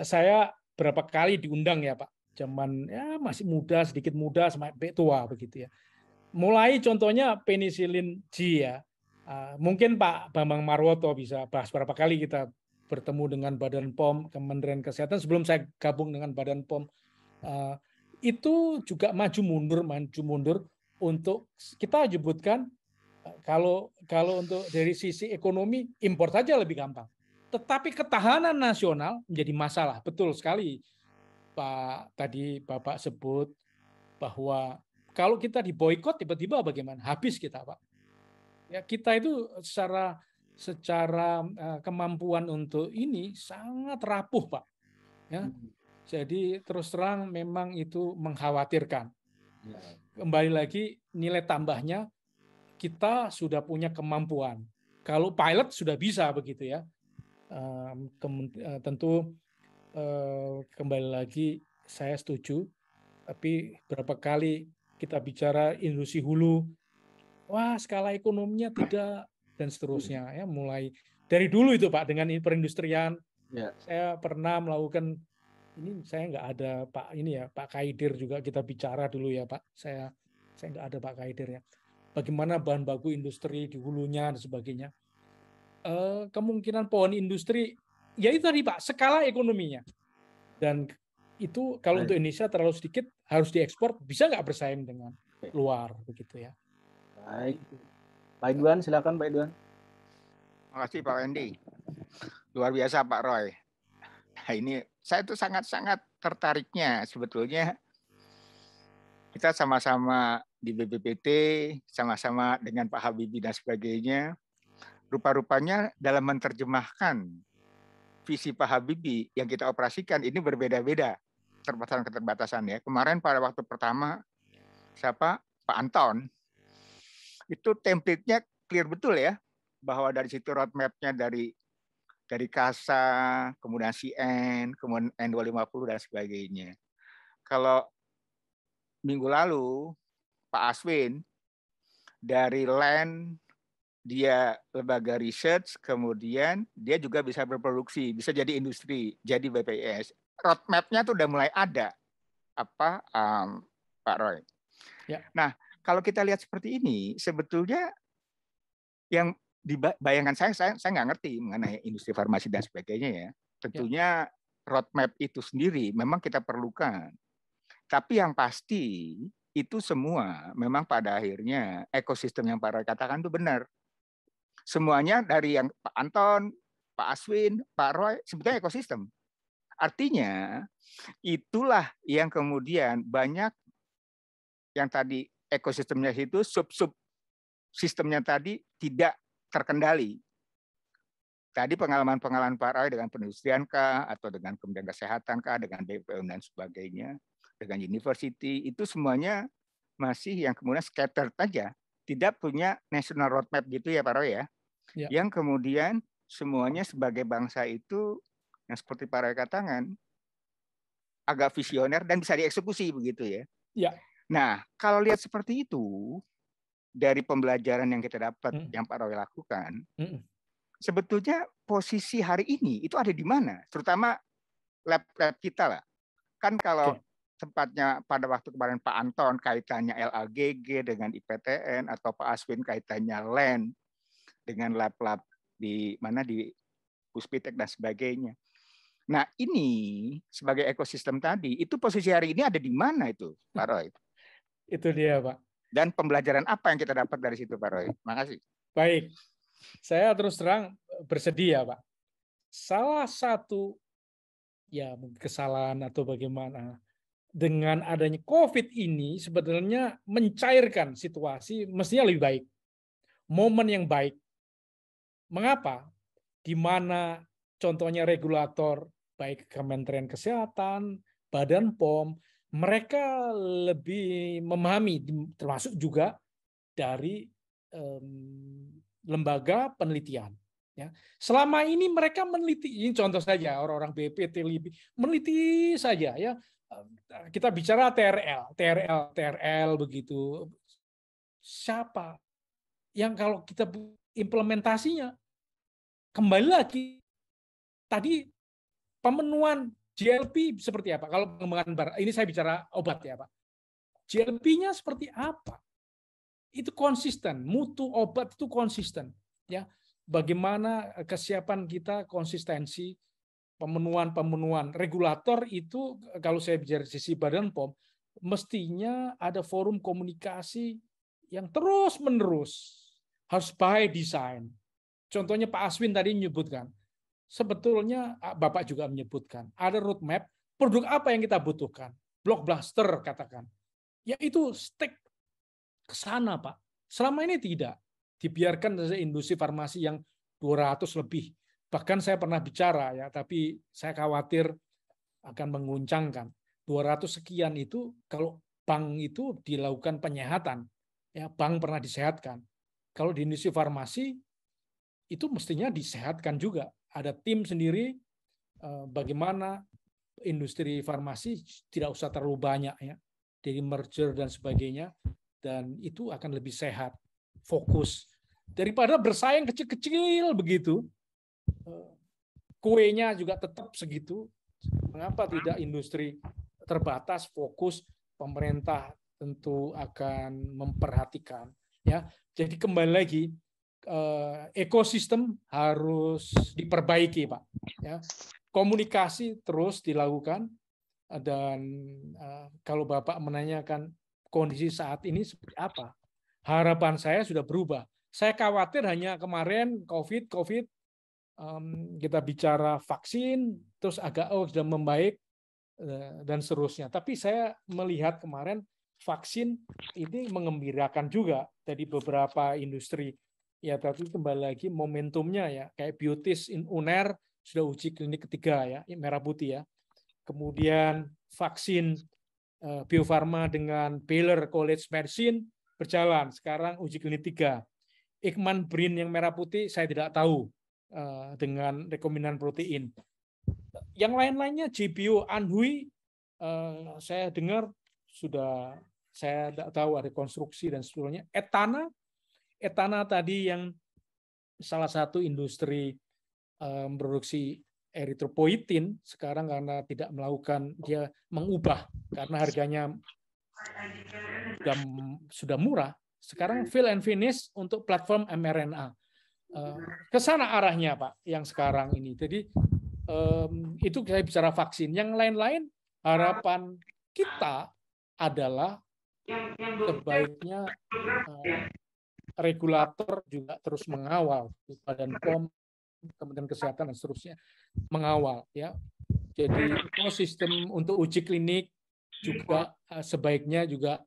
saya berapa kali diundang ya Pak. Zaman ya masih muda, sedikit muda, sampai tua begitu ya. Mulai contohnya penisilin G ya. Mungkin Pak Bambang Marwoto bisa bahas berapa kali kita bertemu dengan Badan POM, Kementerian Kesehatan sebelum saya gabung dengan Badan POM. Itu juga maju mundur untuk kita sebutkan kalau untuk dari sisi ekonomi impor saja lebih gampang. Tetapi ketahanan nasional menjadi masalah. Betul sekali Pak, tadi Bapak sebut bahwa kalau kita diboikot tiba-tiba bagaimana? Habis kita, Pak. Ya, kita itu secara kemampuan untuk ini sangat rapuh, Pak. Ya. Jadi terus terang memang itu mengkhawatirkan. Kembali lagi nilai tambahnya kita sudah punya kemampuan. Kalau pilot sudah bisa begitu ya. Tentu kembali lagi saya setuju. Tapi berapa kali kita bicara industri hulu, wah skala ekonominya tidak dan seterusnya ya, mulai dari dulu itu Pak dengan perindustrian. Saya pernah melakukan ini saya nggak ada Pak ini ya, Pak Kaidir juga kita bicara dulu ya Pak. Saya nggak ada Pak Kaidir ya. Bagaimana bahan baku industri di hulunya dan sebagainya. Kemungkinan pohon industri, ya itu tadi Pak, skala ekonominya. Dan itu kalau untuk Indonesia terlalu sedikit, harus diekspor, bisa nggak bersaing dengan luar begitu ya. Baik. Pak Idwan, silakan Pak Idwan. Terima kasih Pak Wendy. Luar biasa Pak Roy. Nah, ini saya tuh sangat-sangat tertariknya sebetulnya kita sama-sama di BPPT, sama-sama dengan Pak Habibie dan sebagainya. Rupa-rupanya dalam menerjemahkan visi Pak Habibie yang kita operasikan ini berbeda-beda keterbatasan ya. Kemarin pada waktu pertama Pak Anton itu template-nya clear betul ya, bahwa dari situ roadmap-nya dari KASA, kemudian CN, kemudian N250 dan sebagainya. Kalau minggu lalu Pak Aswin dari LAN dia lembaga research, kemudian dia juga bisa berproduksi, bisa jadi industri, jadi BPS. Roadmap-nya tuh udah mulai ada, Pak Roy. Ya. Nah, kalau kita lihat seperti ini, sebetulnya yang dibayangkan saya nggak ngerti mengenai industri farmasi dan sebagainya ya. Tentunya roadmap itu sendiri memang kita perlukan. Tapi yang pasti itu semua memang pada akhirnya ekosistem yang Pak Roy katakan itu benar. Semuanya dari yang Pak Anton, Pak Aswin, Pak Roy, sebetulnya ekosistem. Artinya itulah yang kemudian banyak yang tadi ekosistemnya itu sub-sub sistemnya tadi tidak terkendali. Tadi pengalaman-pengalaman Pak Roy dengan perindustrian kah, atau dengan Kementerian Kesehatan kah, dengan BPOM dan sebagainya, dengan university, itu semuanya masih yang kemudian scattered aja. Tidak punya national roadmap gitu ya Pak Roy ya. Yang kemudian semuanya sebagai bangsa itu, yang seperti Pak Roy katakan, agak visioner dan bisa dieksekusi begitu ya. Ya. Nah, kalau lihat seperti itu, dari pembelajaran yang kita dapat, yang Pak Roy lakukan, sebetulnya posisi hari ini itu ada di mana? Terutama lab-lab kita lah. Kan kalau tempatnya pada waktu kemarin Pak Anton kaitannya LAGG dengan IPTN, atau Pak Aswin kaitannya LAN dengan lab-lab di mana di Puspitek dan sebagainya. Nah, ini sebagai ekosistem tadi, itu posisi hari ini ada di mana itu, Pak Roy? Itu dia, Pak. Dan pembelajaran apa yang kita dapat dari situ, Pak Roy? Makasih. Baik, saya terus terang bersedia, Pak. Salah satu ya kesalahan atau bagaimana dengan adanya COVID ini sebetulnya mencairkan situasi mestinya lebih baik. Momen yang baik. Mengapa? Di mana contohnya regulator, baik Kementerian Kesehatan, Badan POM, mereka lebih memahami, termasuk juga dari lembaga penelitian. Ya. Selama ini mereka meneliti, ini contoh saja orang-orang BPT meneliti saja ya. Kita bicara TRL begitu. Siapa yang kalau kita implementasinya kembali lagi tadi pemenuhan GLP seperti apa? Kalau pengembangan barang, ini saya bicara obat ya Pak. GLP-nya seperti apa? Itu konsisten, mutu obat itu konsisten. Ya, bagaimana kesiapan kita konsistensi pemenuhan regulator itu kalau saya bicara sisi Badan POM mestinya ada forum komunikasi yang terus-menerus harus by design. Contohnya Pak Aswin tadi menyebutkan. Sebetulnya Bapak juga menyebutkan, ada roadmap, produk apa yang kita butuhkan. Blockbuster katakan. Yaitu stick ke sana, Pak. Selama ini tidak. Dibiarkan industri farmasi yang 200 lebih. Bahkan saya pernah bicara, ya, tapi saya khawatir akan menguncangkan. 200 sekian itu, kalau bank itu dilakukan penyehatan. Ya, bank pernah disehatkan. Kalau di industri farmasi, itu mestinya disehatkan juga. Ada tim sendiri bagaimana industri farmasi tidak usah terlalu banyak ya, dari merger dan sebagainya, dan itu akan lebih sehat, fokus daripada bersaing kecil-kecil begitu, kuenya juga tetap segitu, Mengapa tidak industri terbatas, fokus, pemerintah tentu akan memperhatikan. Ya, jadi kembali lagi ekosistem harus diperbaiki, Pak. Ya, komunikasi terus dilakukan dan kalau Bapak menanyakan kondisi saat ini seperti apa, harapan saya sudah berubah. Saya khawatir hanya kemarin COVID, kita bicara vaksin, terus agak sudah membaik dan seterusnya. Tapi saya melihat kemarin vaksin ini mengembirakan juga dari beberapa industri. Ya, tapi kembali lagi momentumnya ya, kayak Biotis Uner sudah uji klinik ketiga ya, merah putih ya. Kemudian vaksin Bio Farma dengan Baylor College Medicine berjalan, sekarang uji klinik 3. Ikman Brin yang merah putih saya tidak tahu dengan rekombinan protein. Yang lain-lainnya JBO Anhui saya dengar sudah, saya tidak tahu ada konstruksi dan seterusnya. Etana tadi yang salah satu industri produksi eritropoietin sekarang karena tidak melakukan, dia mengubah karena harganya sudah murah. Sekarang fill and finish untuk platform mRNA. Ke sana arahnya, Pak, yang sekarang ini. Jadi itu saya bicara vaksin. Yang lain-lain harapan kita adalah sebaiknya regulator juga terus mengawal, Badan POM, Kementerian Kesehatan dan seterusnya mengawal ya. Jadi ekosistem untuk uji klinik juga sebaiknya juga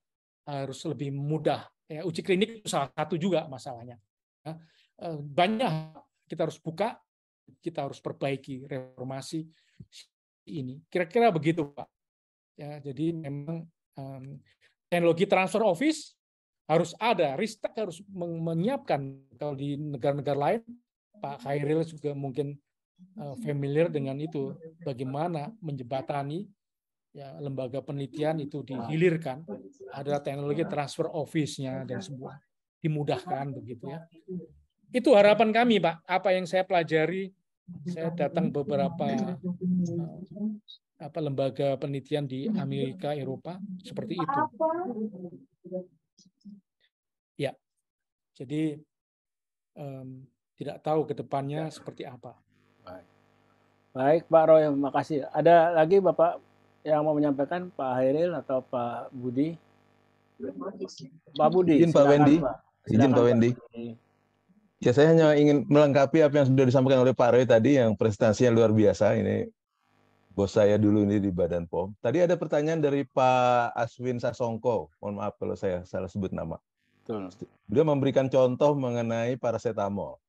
harus lebih mudah. Ya, uji klinik itu salah satu juga masalahnya. Ya, banyak kita harus buka, kita harus perbaiki reformasi ini. Kira-kira begitu, Pak. Ya, jadi memang teknologi transfer office harus ada, Ristek harus menyiapkan. Kalau di negara-negara lain, Pak Khairil juga mungkin familiar dengan itu, bagaimana menjembatani ya, lembaga penelitian itu dihilirkan, ada teknologi transfer office-nya dan semua dimudahkan begitu ya. Itu harapan kami, Pak. Apa yang saya pelajari, saya datang beberapa lembaga penelitian di Amerika, Eropa seperti itu. Ya, jadi tidak tahu ke depannya seperti apa. Baik, Pak Roy, makasih. Ada lagi Bapak yang mau menyampaikan, Pak Hairil atau Pak Budi? Pak Budi, izin Pak Wendy. Izin Pak Wendy. Ya, saya hanya ingin melengkapi apa yang sudah disampaikan oleh Pak Roy tadi, yang presentasinya luar biasa. Ini bos saya dulu ini di Badan POM. Tadi ada pertanyaan dari Pak Aswin Sasongko. Mohon maaf kalau saya salah sebut nama. Beliau memberikan contoh mengenai paracetamol.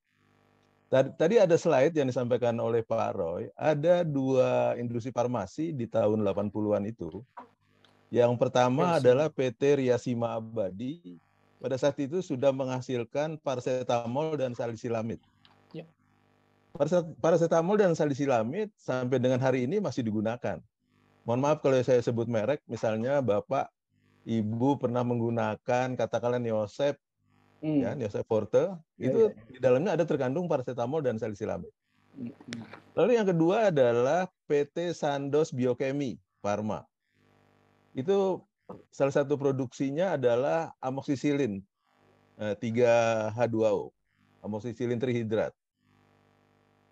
Tadi ada slide yang disampaikan oleh Pak Roy, ada 2 industri farmasi di tahun 80-an itu. Yang pertama adalah PT Riasima Abadi, pada saat itu sudah menghasilkan paracetamol dan salisilamid. Ya. Paracetamol dan salisilamid sampai dengan hari ini masih digunakan. Mohon maaf kalau saya sebut merek, misalnya Bapak, Ibu pernah menggunakan katakanlah Neosep, ya, Neosep Forte, itu di dalamnya ada terkandung paracetamol dan salisilamid. Lalu yang kedua adalah PT Sandoz Biochemi Pharma. Itu salah satu produksinya adalah amoksisilin 3H2O, amoksisilin trihidrat.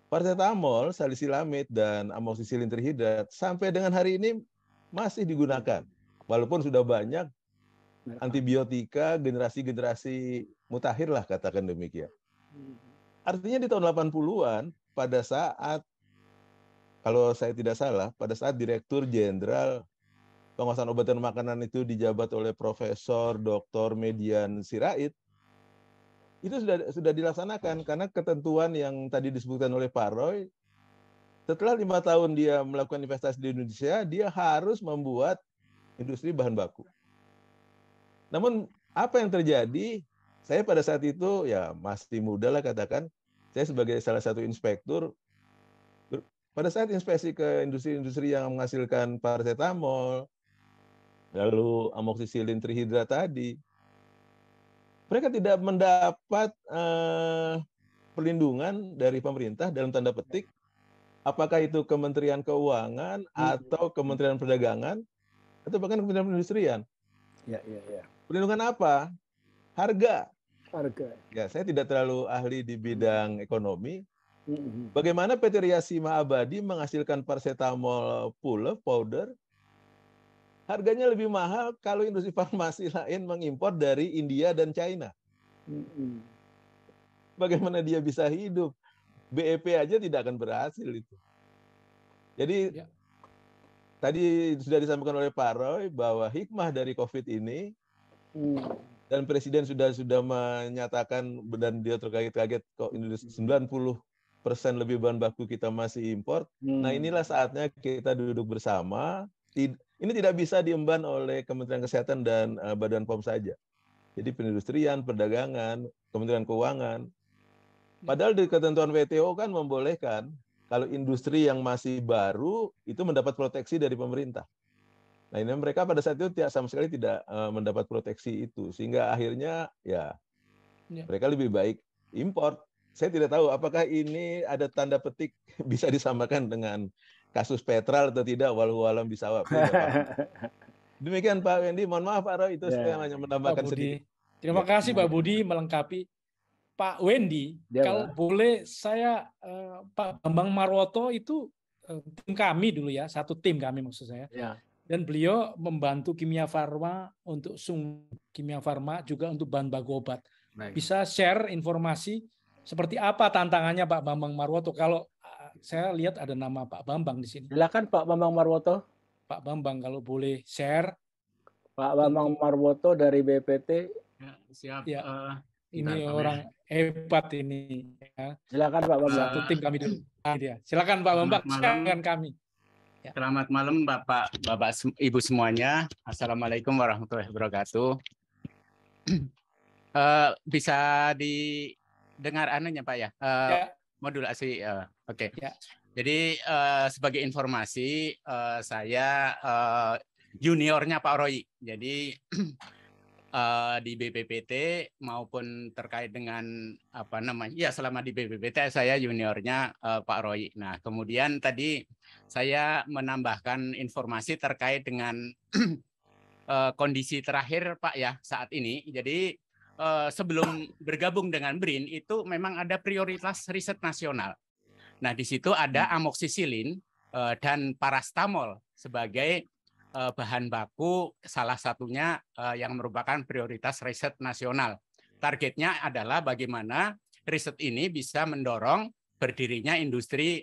Paracetamol, salisilamid, dan amoksisilin trihidrat sampai dengan hari ini masih digunakan. Walaupun sudah banyak antibiotika generasi-generasi mutakhir lah, katakan demikian. Artinya di tahun 80-an, pada saat, kalau saya tidak salah, pada saat Direktur Jenderal Pengawasan Obat dan Makanan itu dijabat oleh Profesor Dr. Median Sirait, itu sudah dilaksanakan karena ketentuan yang tadi disebutkan oleh Pak Roy, setelah 5 tahun dia melakukan investasi di Indonesia, dia harus membuat industri bahan baku. Namun apa yang terjadi, saya pada saat itu ya masih muda lah katakan, saya sebagai salah satu inspektur, pada saat inspeksi ke industri-industri yang menghasilkan paracetamol, lalu amoksisilin trihidrat tadi, mereka tidak mendapat perlindungan dari pemerintah dalam tanda petik apakah itu Kementerian Keuangan atau Kementerian Perdagangan atau bahkan Kementerian Perindustrian. Ya. Perlindungan apa? Harga. Ya, saya tidak terlalu ahli di bidang ekonomi. Bagaimana PT Riasima Abadi menghasilkan paracetamol pull powder? Harganya lebih mahal kalau industri farmasi lain mengimpor dari India dan China. Bagaimana dia bisa hidup? BEP aja tidak akan berhasil itu. Jadi tadi sudah disampaikan oleh Pak Roy bahwa hikmah dari COVID ini dan Presiden sudah menyatakan dan dia terkaget-kaget kok Indonesia 90% lebih bahan baku kita masih impor. Nah inilah saatnya kita duduk bersama. Ini tidak bisa diemban oleh Kementerian Kesehatan dan Badan POM saja. Jadi perindustrian, perdagangan, Kementerian Keuangan. Padahal di ketentuan WTO kan membolehkan kalau industri yang masih baru itu mendapat proteksi dari pemerintah. Nah ini mereka pada saat itu sama sekali tidak mendapat proteksi itu, sehingga akhirnya mereka lebih baik impor. Saya tidak tahu apakah ini ada tanda petik bisa disamakan dengan kasus Petral atau tidak, walau alam bisawab. Demikian Pak Wendy, mohon maaf Pak Roy, itu saya hanya menambahkan sedikit. Terima kasih Pak Budi melengkapi. Pak Wendy, kalau boleh saya Pak Bambang Marwoto itu tim kami dulu ya, satu tim kami maksud saya. Dan beliau membantu Kimia Farma untuk Kimia Farma juga untuk bahan baku obat. Bisa share informasi seperti apa tantangannya Pak Bambang Marwoto? Kalau saya lihat ada nama Pak Bambang di sini. Silakan Pak Bambang Marwoto. Pak Bambang kalau boleh share. Pak Bambang Marwoto dari BPT. Ya, siap. Ya. Ini orang hebat ini. Ya. Silakan Pak Bambang. Satu tim kami dulu. Silakan Pak Bambang. Silakan kami. Ya. Selamat malam Bapak Ibu semuanya. Assalamualaikum warahmatullahi wabarakatuh. Bisa didengar anunya Pak ya? Modulasi. Oke. Ya. Jadi sebagai informasi saya juniornya Pak Roy. Jadi di BPPT maupun terkait dengan selama di BPPT saya juniornya Pak Roy. Nah kemudian tadi saya menambahkan informasi terkait dengan kondisi terakhir Pak ya saat ini. Jadi sebelum bergabung dengan BRIN itu memang ada prioritas riset nasional. Nah di situ ada amoksisilin dan parastamol sebagai bahan baku salah satunya yang merupakan prioritas riset nasional. Targetnya adalah bagaimana riset ini bisa mendorong berdirinya industri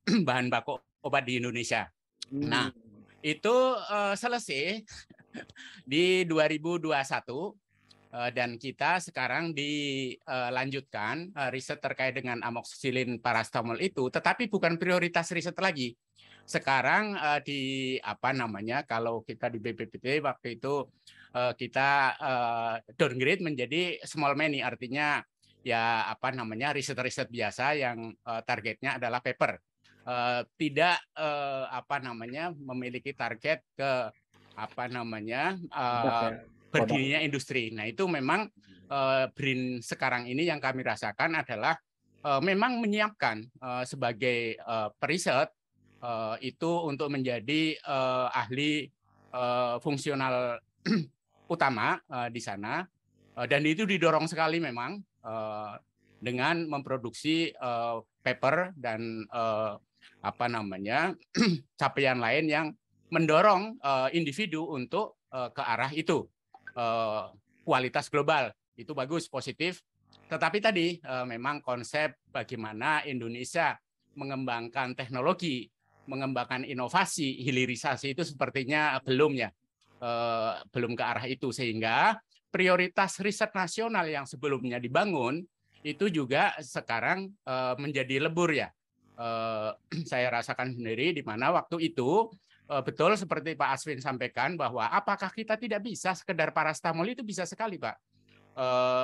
bahan baku obat di Indonesia. Nah, itu selesai di 2021 dan kita sekarang dilanjutkan riset terkait dengan amoksisilin parastamol itu, tetapi bukan prioritas riset lagi. Sekarang kalau kita di BPPT waktu itu kita downgrade menjadi small many, artinya riset-riset biasa yang targetnya adalah paper, tidak memiliki target ke berdirinya industri. Nah itu memang BRIN sekarang ini yang kami rasakan adalah memang menyiapkan sebagai periset itu untuk menjadi ahli fungsional utama di sana, dan itu didorong sekali memang dengan memproduksi paper dan capaian lain yang mendorong individu untuk ke arah itu. Kualitas global itu bagus, positif, tetapi tadi memang konsep bagaimana Indonesia mengembangkan teknologi, mengembangkan inovasi, hilirisasi itu sepertinya belum ke arah itu, sehingga prioritas riset nasional yang sebelumnya dibangun itu juga sekarang menjadi lebur ya. Saya rasakan sendiri di mana waktu itu betul seperti Pak Aswin sampaikan bahwa apakah kita tidak bisa sekedar parastamol, itu bisa sekali Pak,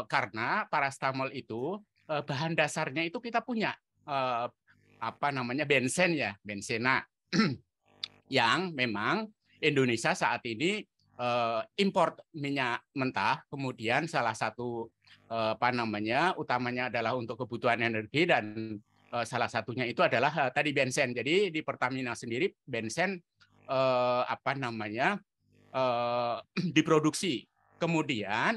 karena parastamol itu bahan dasarnya itu kita punya bensen ya, bensena yang memang Indonesia saat ini import minyak mentah, kemudian salah satu utamanya adalah untuk kebutuhan energi, dan salah satunya itu adalah tadi bensen. Jadi di Pertamina sendiri bensen diproduksi, kemudian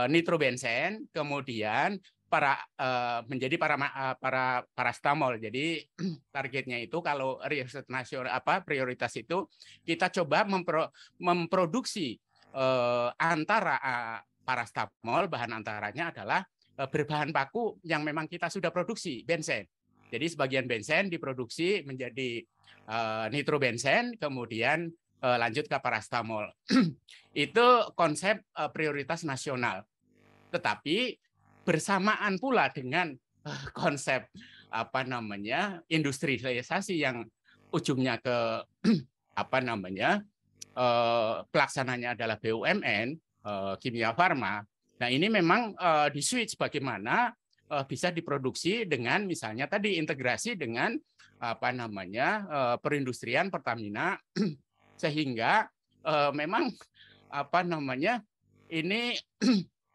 nitrobensen, kemudian menjadi parastamol. Jadi targetnya itu kalau riset nasional prioritas itu kita coba memproduksi antara parastamol, bahan antaranya adalah berbahan baku yang memang kita sudah produksi, bensen. Jadi sebagian bensen diproduksi menjadi nitrobensen, kemudian lanjut ke parastamol. Itu konsep prioritas nasional. Tetapi bersamaan pula dengan konsep industrialisasi yang ujungnya ke pelaksananya adalah BUMN, kimia farma. Nah, ini memang di switch bagaimana bisa diproduksi dengan misalnya tadi integrasi dengan perindustrian Pertamina sehingga memang ini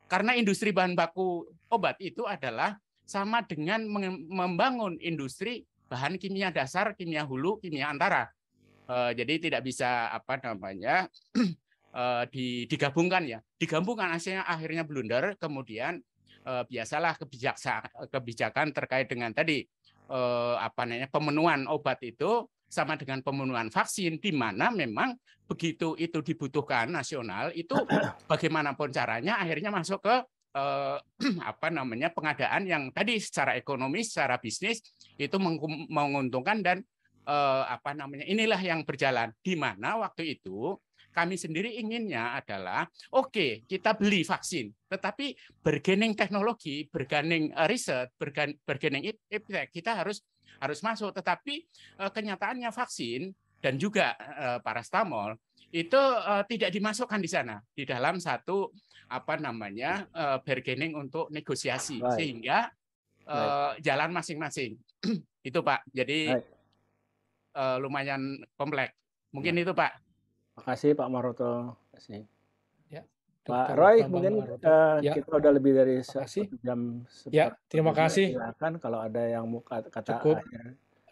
karena industri bahan baku obat itu adalah sama dengan membangun industri bahan kimia dasar, kimia hulu, kimia antara. Jadi tidak bisa digabungkan ya. Digabungkan akhirnya blunder, kemudian biasalah kebijakan terkait dengan tadi pemenuhan obat itu sama dengan pemenuhan vaksin, di mana memang begitu itu dibutuhkan nasional itu bagaimanapun caranya akhirnya masuk ke pengadaan yang tadi secara ekonomi, secara bisnis itu menguntungkan dan inilah yang berjalan, di mana waktu itu kami sendiri inginnya adalah oke, kita beli vaksin, tetapi bergening teknologi, bergening riset, bergening iptek, kita harus masuk. Tetapi kenyataannya vaksin dan juga parastamol itu tidak dimasukkan di sana di dalam satu bargaining untuk negosiasi, sehingga jalan masing-masing. Itu Pak. Jadi lumayan kompleks. Mungkin itu Pak. Makasih Pak Maroto. Makasih. Ya, Pak Roy, mungkin kita udah lebih dari 1 jam. Ya, terima kasih. Silakan kalau ada yang mau kata akhir.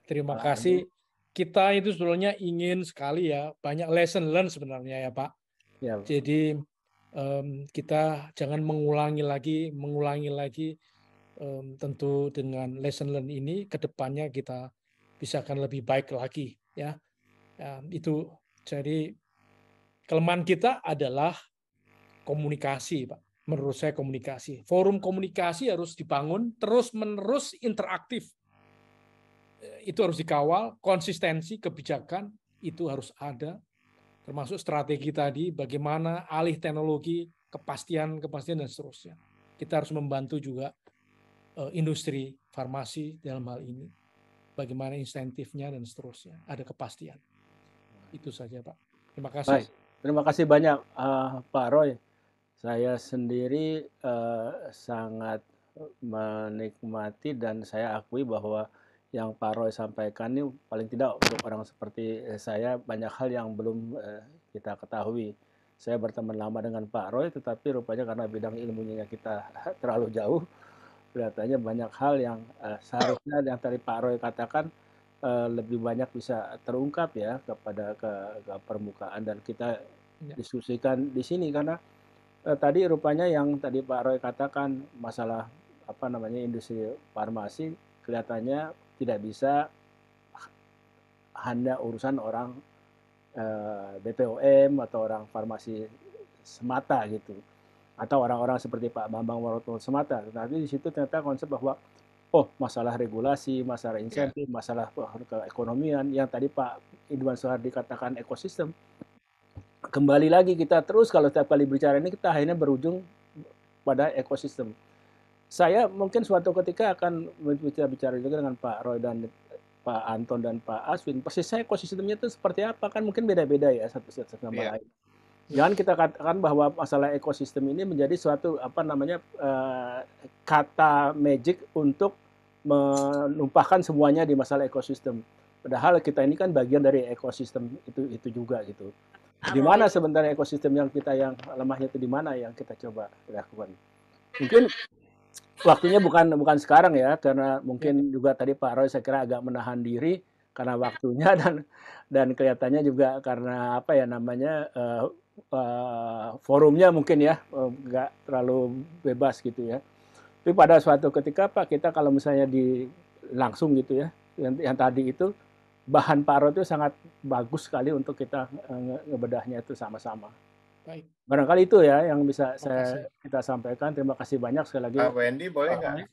Terima kasih. Kita itu sebetulnya ingin sekali ya banyak lesson learn sebenarnya ya Pak. Ya. Jadi kita jangan mengulangi lagi tentu dengan lesson learn ini ke depannya kita bisa akan lebih baik lagi ya. Itu jadi kelemahan kita adalah komunikasi, Pak. Menurut saya komunikasi. Forum komunikasi harus dibangun terus-menerus interaktif. Itu harus dikawal, konsistensi kebijakan itu harus ada, termasuk strategi tadi, bagaimana alih teknologi, kepastian dan seterusnya. Kita harus membantu juga industri farmasi dalam hal ini. Bagaimana insentifnya dan seterusnya. Ada kepastian. Itu saja, Pak. Terima kasih. Baik. Terima kasih banyak, Pak Roy. Saya sendiri sangat menikmati dan saya akui bahwa yang Pak Roy sampaikan ini paling tidak untuk orang seperti saya banyak hal yang belum kita ketahui. Saya berteman lama dengan Pak Roy, tetapi rupanya karena bidang ilmunya kita terlalu jauh, kelihatannya banyak hal yang seharusnya yang tadi Pak Roy katakan lebih banyak bisa terungkap ya kepada ke permukaan dan kita diskusikan di sini karena tadi rupanya yang tadi Pak Roy katakan masalah industri farmasi kelihatannya tidak bisa hanya urusan orang BPOM atau orang farmasi semata gitu atau orang-orang seperti Pak Bambang Maroto semata, tetapi di situ ternyata konsep bahwa masalah regulasi, masalah insentif, masalah keekonomian yang tadi Pak Idwan Soehardi katakan ekosistem. Kembali lagi kita terus kalau setiap kali bicara ini kita akhirnya berujung pada ekosistem. Saya mungkin suatu ketika akan bicara juga dengan Pak Roy dan Pak Anton dan Pak Aswin. Persisnya ekosistemnya itu seperti apa kan mungkin beda-beda ya satu sama lain. Jangan kita katakan bahwa masalah ekosistem ini menjadi suatu kata magic untuk menumpahkan semuanya di masalah ekosistem. Padahal kita ini kan bagian dari ekosistem itu juga gitu. Di mana sebenarnya ekosistem yang lemahnya itu di mana yang kita coba lakukan. Mungkin waktunya bukan sekarang ya, karena mungkin juga tadi Pak Roy saya kira agak menahan diri karena waktunya dan kelihatannya juga karena apa ya namanya forumnya mungkin ya nggak terlalu bebas gitu ya. Tapi pada suatu ketika Pak kita kalau misalnya langsung gitu ya, yang tadi itu bahan Pak Roy itu sangat bagus sekali untuk kita ngebedahnya itu sama-sama. Baik. Barangkali itu ya yang bisa kita sampaikan. Terima kasih banyak sekali lagi. Pak Wendy boleh nggak?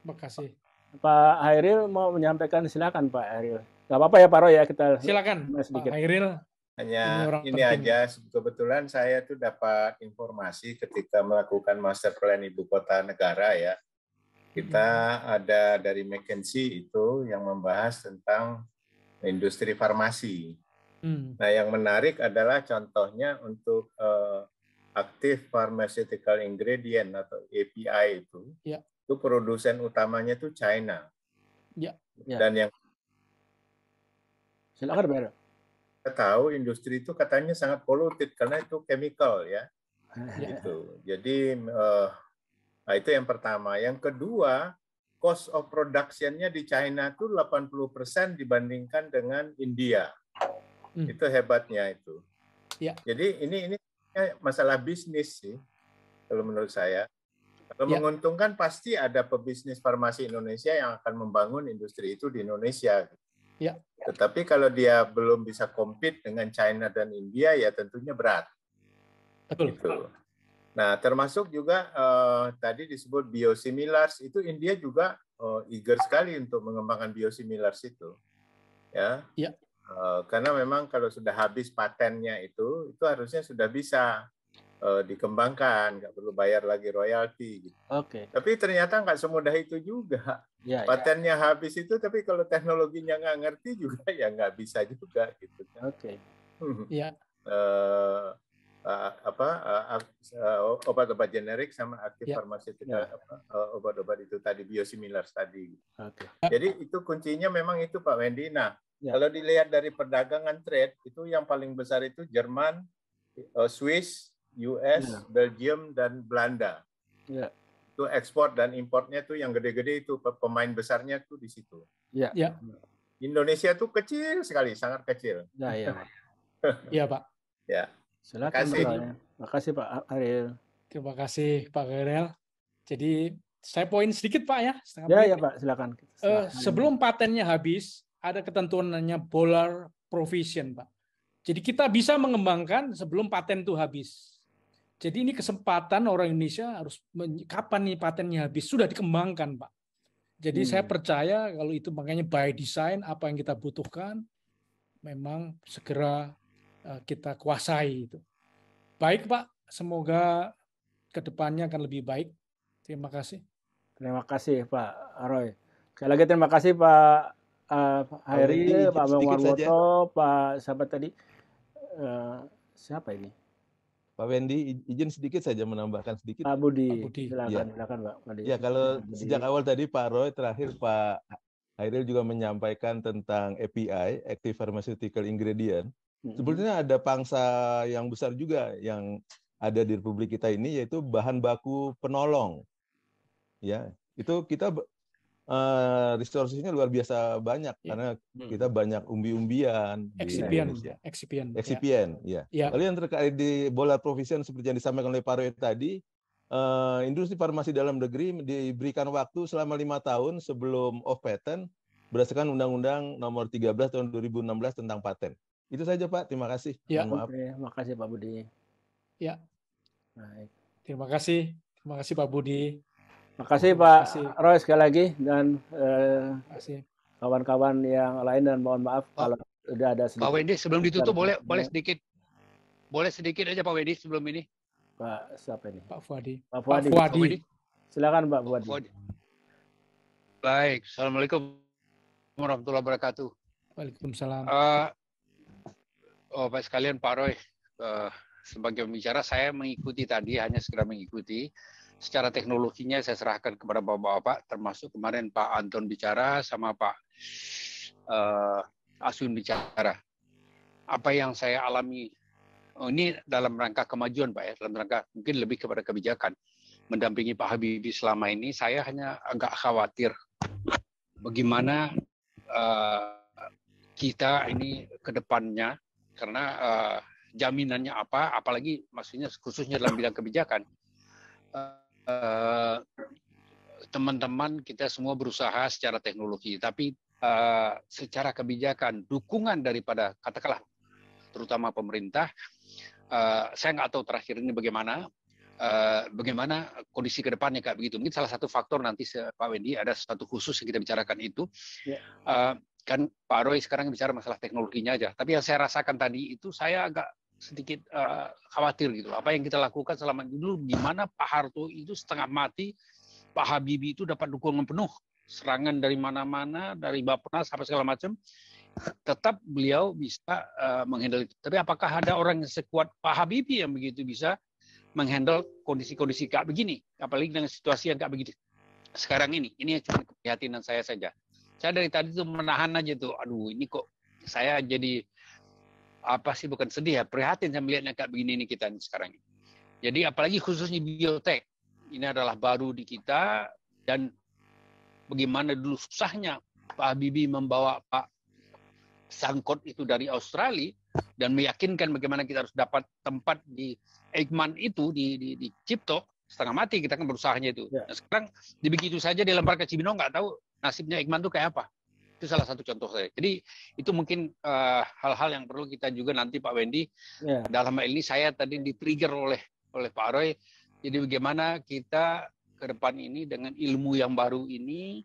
Terima kasih. Pak Hairil mau menyampaikan, silakan Pak Hairil. Nggak apa-apa ya Pak Roy ya, kita silakan sedikit. Pak Hairil. Hanya ini aja, kebetulan saya tuh dapat informasi ketika melakukan master plan ibu kota negara ya. Kita ada dari McKinsey itu yang membahas tentang industri farmasi. Nah, yang menarik adalah contohnya untuk active pharmaceutical ingredient atau API itu produsen utamanya itu China. Dan yang silakan Pak. Kita tahu industri itu katanya sangat polutif karena itu chemical ya. Gitu. Jadi itu yang pertama. Yang kedua, cost of production-nya di China itu 80% dibandingkan dengan India. Itu hebatnya itu. Jadi ini masalah bisnis sih kalau menurut saya. Kalau menguntungkan pasti ada pebisnis farmasi Indonesia yang akan membangun industri itu di Indonesia. Tetapi kalau dia belum bisa compete dengan China dan India ya tentunya berat. Betul. Gitu. Nah, termasuk juga tadi disebut biosimilars itu India juga eager sekali untuk mengembangkan biosimilars itu. Ya. Karena memang kalau sudah habis patennya itu harusnya sudah bisa dikembangkan, nggak perlu bayar lagi royalti. Gitu. Tapi ternyata nggak semudah itu juga. Patennya habis itu, tapi kalau teknologinya nggak ngerti juga ya nggak bisa juga gitu. Obat-obat generik sama aktif farmasetika, obat-obat itu tadi biosimilars tadi. Jadi itu kuncinya memang itu Pak Wendy. Nah, kalau dilihat dari perdagangan trade itu yang paling besar itu Jerman, Swiss, US, Belgium dan Belanda. Itu ekspor dan importnya tuh yang gede-gede itu pemain besarnya tuh di situ. Indonesia tuh kecil sekali, sangat kecil. Iya Pak. Ya. Silakan Pak. Terima kasih Pak Ariel. Terima kasih Pak Ariel. Jadi saya poin sedikit Pak ya. Ya Pak, silakan. Sebelum patennya habis, ada ketentuan namanya Bolar Provision Pak. Jadi kita bisa mengembangkan sebelum paten itu habis. Jadi ini kesempatan orang Indonesia harus kapan nih patennya habis sudah dikembangkan Pak. Jadi saya percaya kalau itu makanya by design apa yang kita butuhkan memang segera kita kuasai itu. Baik Pak, semoga kedepannya akan lebih baik. Terima kasih. Terima kasih Pak Roy. Sekali lagi terima kasih Pak Hairi, Pak Bang Warwoto, Pak siapa tadi? Siapa ini? Pak Wendy, izin sedikit saja menambahkan sedikit. Pak Budi. Silakan Pak Budi. Ya, kalau sejak awal tadi Pak Roy, terakhir Pak Hairil juga menyampaikan tentang API, Active Pharmaceutical Ingredient. Sebetulnya ada pangsa yang besar juga yang ada di Republik kita ini, yaitu bahan baku penolong. Ya, itu kita resource-nya luar biasa banyak karena kita banyak umbi-umbian di Indonesia. Eksipien, ya. Lalu yang terkait di Bolar Provision seperti yang disampaikan oleh Pak Roy tadi, industri farmasi dalam negeri diberikan waktu selama 5 tahun sebelum off patent berdasarkan Undang-Undang Nomor 13 Tahun 2016 tentang paten. Itu saja Pak, terima kasih. Maaf. Terima kasih Pak Budi. Baik. Terima kasih Pak Budi. Terima kasih Pak Roy sekali lagi dan kawan-kawan yang lain, dan mohon maaf kalau sudah ada sedikit. Pak Wendy, sebelum ditutup boleh sedikit aja Pak Wendy sebelum ini. Pak siapa ini? Pak Fuadi. Pak Fuadi. Silakan Pak Fuadi. Baik, Assalamualaikum warahmatullahi wabarakatuh. Waalaikumsalam. Pak sekalian Pak Roy, sebagai pembicara saya mengikuti tadi, hanya sekedar mengikuti. Secara teknologinya saya serahkan kepada Bapak-Bapak, termasuk kemarin Pak Anton bicara sama Pak Asun bicara. Apa yang saya alami, ini dalam rangka kemajuan Pak ya, dalam rangka mungkin lebih kepada kebijakan. mendampingi Pak Habibie selama ini, saya hanya agak khawatir bagaimana kita ini ke depannya, karena jaminannya apa, apalagi maksudnya khususnya dalam bidang kebijakan. Teman-teman kita semua berusaha secara teknologi, tapi secara kebijakan, dukungan daripada katakanlah terutama pemerintah, saya nggak tahu terakhir ini bagaimana kondisi ke depannya kayak begitu. Mungkin salah satu faktor nanti Pak Wendy ada satu khusus yang kita bicarakan itu. Kan Pak Roy sekarang bicara masalah teknologinya aja, tapi yang saya rasakan tadi itu saya agak sedikit khawatir gitu. Apa yang kita lakukan selama dulu, gimana Pak Harto itu setengah mati, Pak Habibie itu dapat dukungan penuh, serangan dari mana-mana, dari Bappenas sampai segala macam, tetap beliau bisa menghandle itu. Tapi apakah ada orang yang sekuat Pak Habibie yang begitu bisa menghandle kondisi-kondisi kayak begini, apalagi dengan situasi yang kayak begitu sekarang ini? Ini cuma keprihatinan saya saja. Saya dari tadi tuh menahan aja tuh, aduh ini kok saya jadi apa sih, bukan sedih ya, prihatin saya melihatnya kayak begini nih kita sekarang. Jadi apalagi khususnya biotek, ini adalah baru di kita, dan bagaimana dulu susahnya Pak Habibie membawa Pak Sangkot itu dari Australia dan meyakinkan bagaimana kita harus dapat tempat di Eijkman itu di Cipto, setengah mati kita kan berusahanya itu. Nah, sekarang begitu saja dilempar ke Cibinong, nggak tahu nasibnya Eijkman itu kayak apa. Itu salah satu contoh saya. Jadi itu mungkin hal-hal yang perlu kita juga nanti Pak Wendy, dalam hal ini saya tadi di-trigger oleh Pak Roy. Jadi bagaimana kita ke depan ini dengan ilmu yang baru ini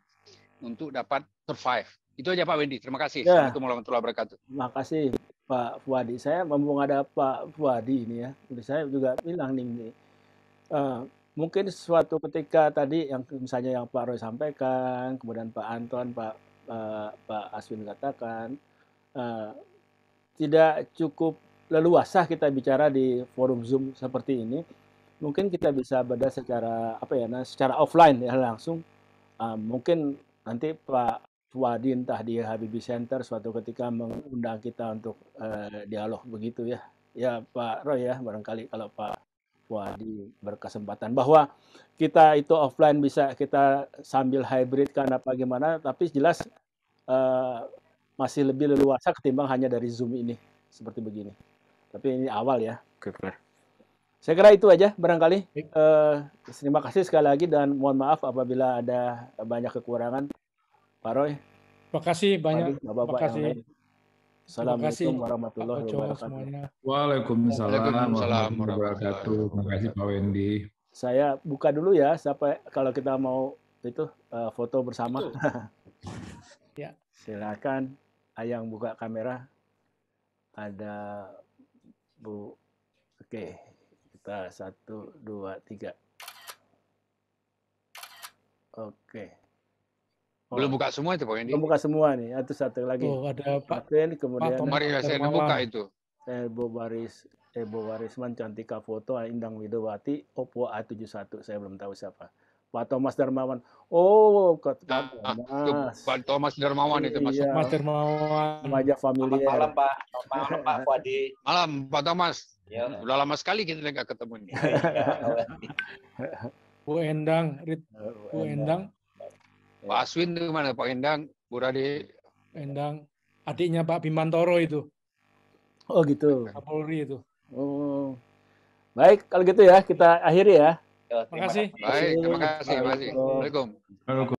untuk dapat survive. Itu aja Pak Wendy. Terima kasih. Assalamualaikum warahmatullahi wabarakatuh. Terima kasih Pak Fuadi. Saya mumpung ada Pak Fuadi ini ya, saya juga bilang nih, mungkin suatu ketika tadi yang misalnya yang Pak Roy sampaikan, kemudian Pak Anton, Pak Aswin katakan, tidak cukup leluasa kita bicara di forum Zoom seperti ini. Mungkin kita bisa bedah secara secara offline ya langsung. Mungkin nanti Pak Fuadi entah di Habibie Center suatu ketika mengundang kita untuk dialog begitu ya. Ya Pak Roy ya, barangkali kalau Pak Fuadi berkesempatan bahwa kita itu offline bisa kita sambil hybrid kan apa gimana, tapi jelas masih lebih leluasa ketimbang hanya dari Zoom ini seperti begini. Tapi ini awal ya. Saya kira itu aja barangkali. Terima kasih sekali lagi dan mohon maaf apabila ada banyak kekurangan. Pak Roy. Terima kasih banyak. Terima kasih. Assalamualaikum warahmatullahi wabarakatuh. Waalaikumsalam warahmatullahi wabarakatuh. Terima kasih Pak Wendy. Saya buka dulu ya, sampai kalau kita mau itu foto bersama. Ya. Silakan Ayang buka kamera. Ada Bu. Oke, kita 1, 2, 3. Oke. Belum buka semua itu Pak Wendy. Belum buka semua nih. Itu satu lagi. Ada Pak Martin, kemudian Mari saya buka itu. Ebo Warisman, Cantika Foto, Indang Widowati, Oppo A71. Saya belum tahu siapa. Pak Thomas Darmawan. Oh, Pak Thomas. Pak Thomas Darmawan itu Mas. Iya. Mas Darmawan. Wajah familiar. Malam Pak. Malam Pak Fuadi. Malam Pak Thomas. Ya. Udah lama sekali kita nggak ketemu nih. Bu Endang, Bu Endang. Pak Aswin itu mana? Pak Endang, Bu Rade. Endang, adiknya Pak Bimantoro itu. Oh gitu. Kapolri itu. Oh. Baik, kalau gitu ya kita akhiri ya. Terima kasih. Baik, terima kasih. Assalamualaikum.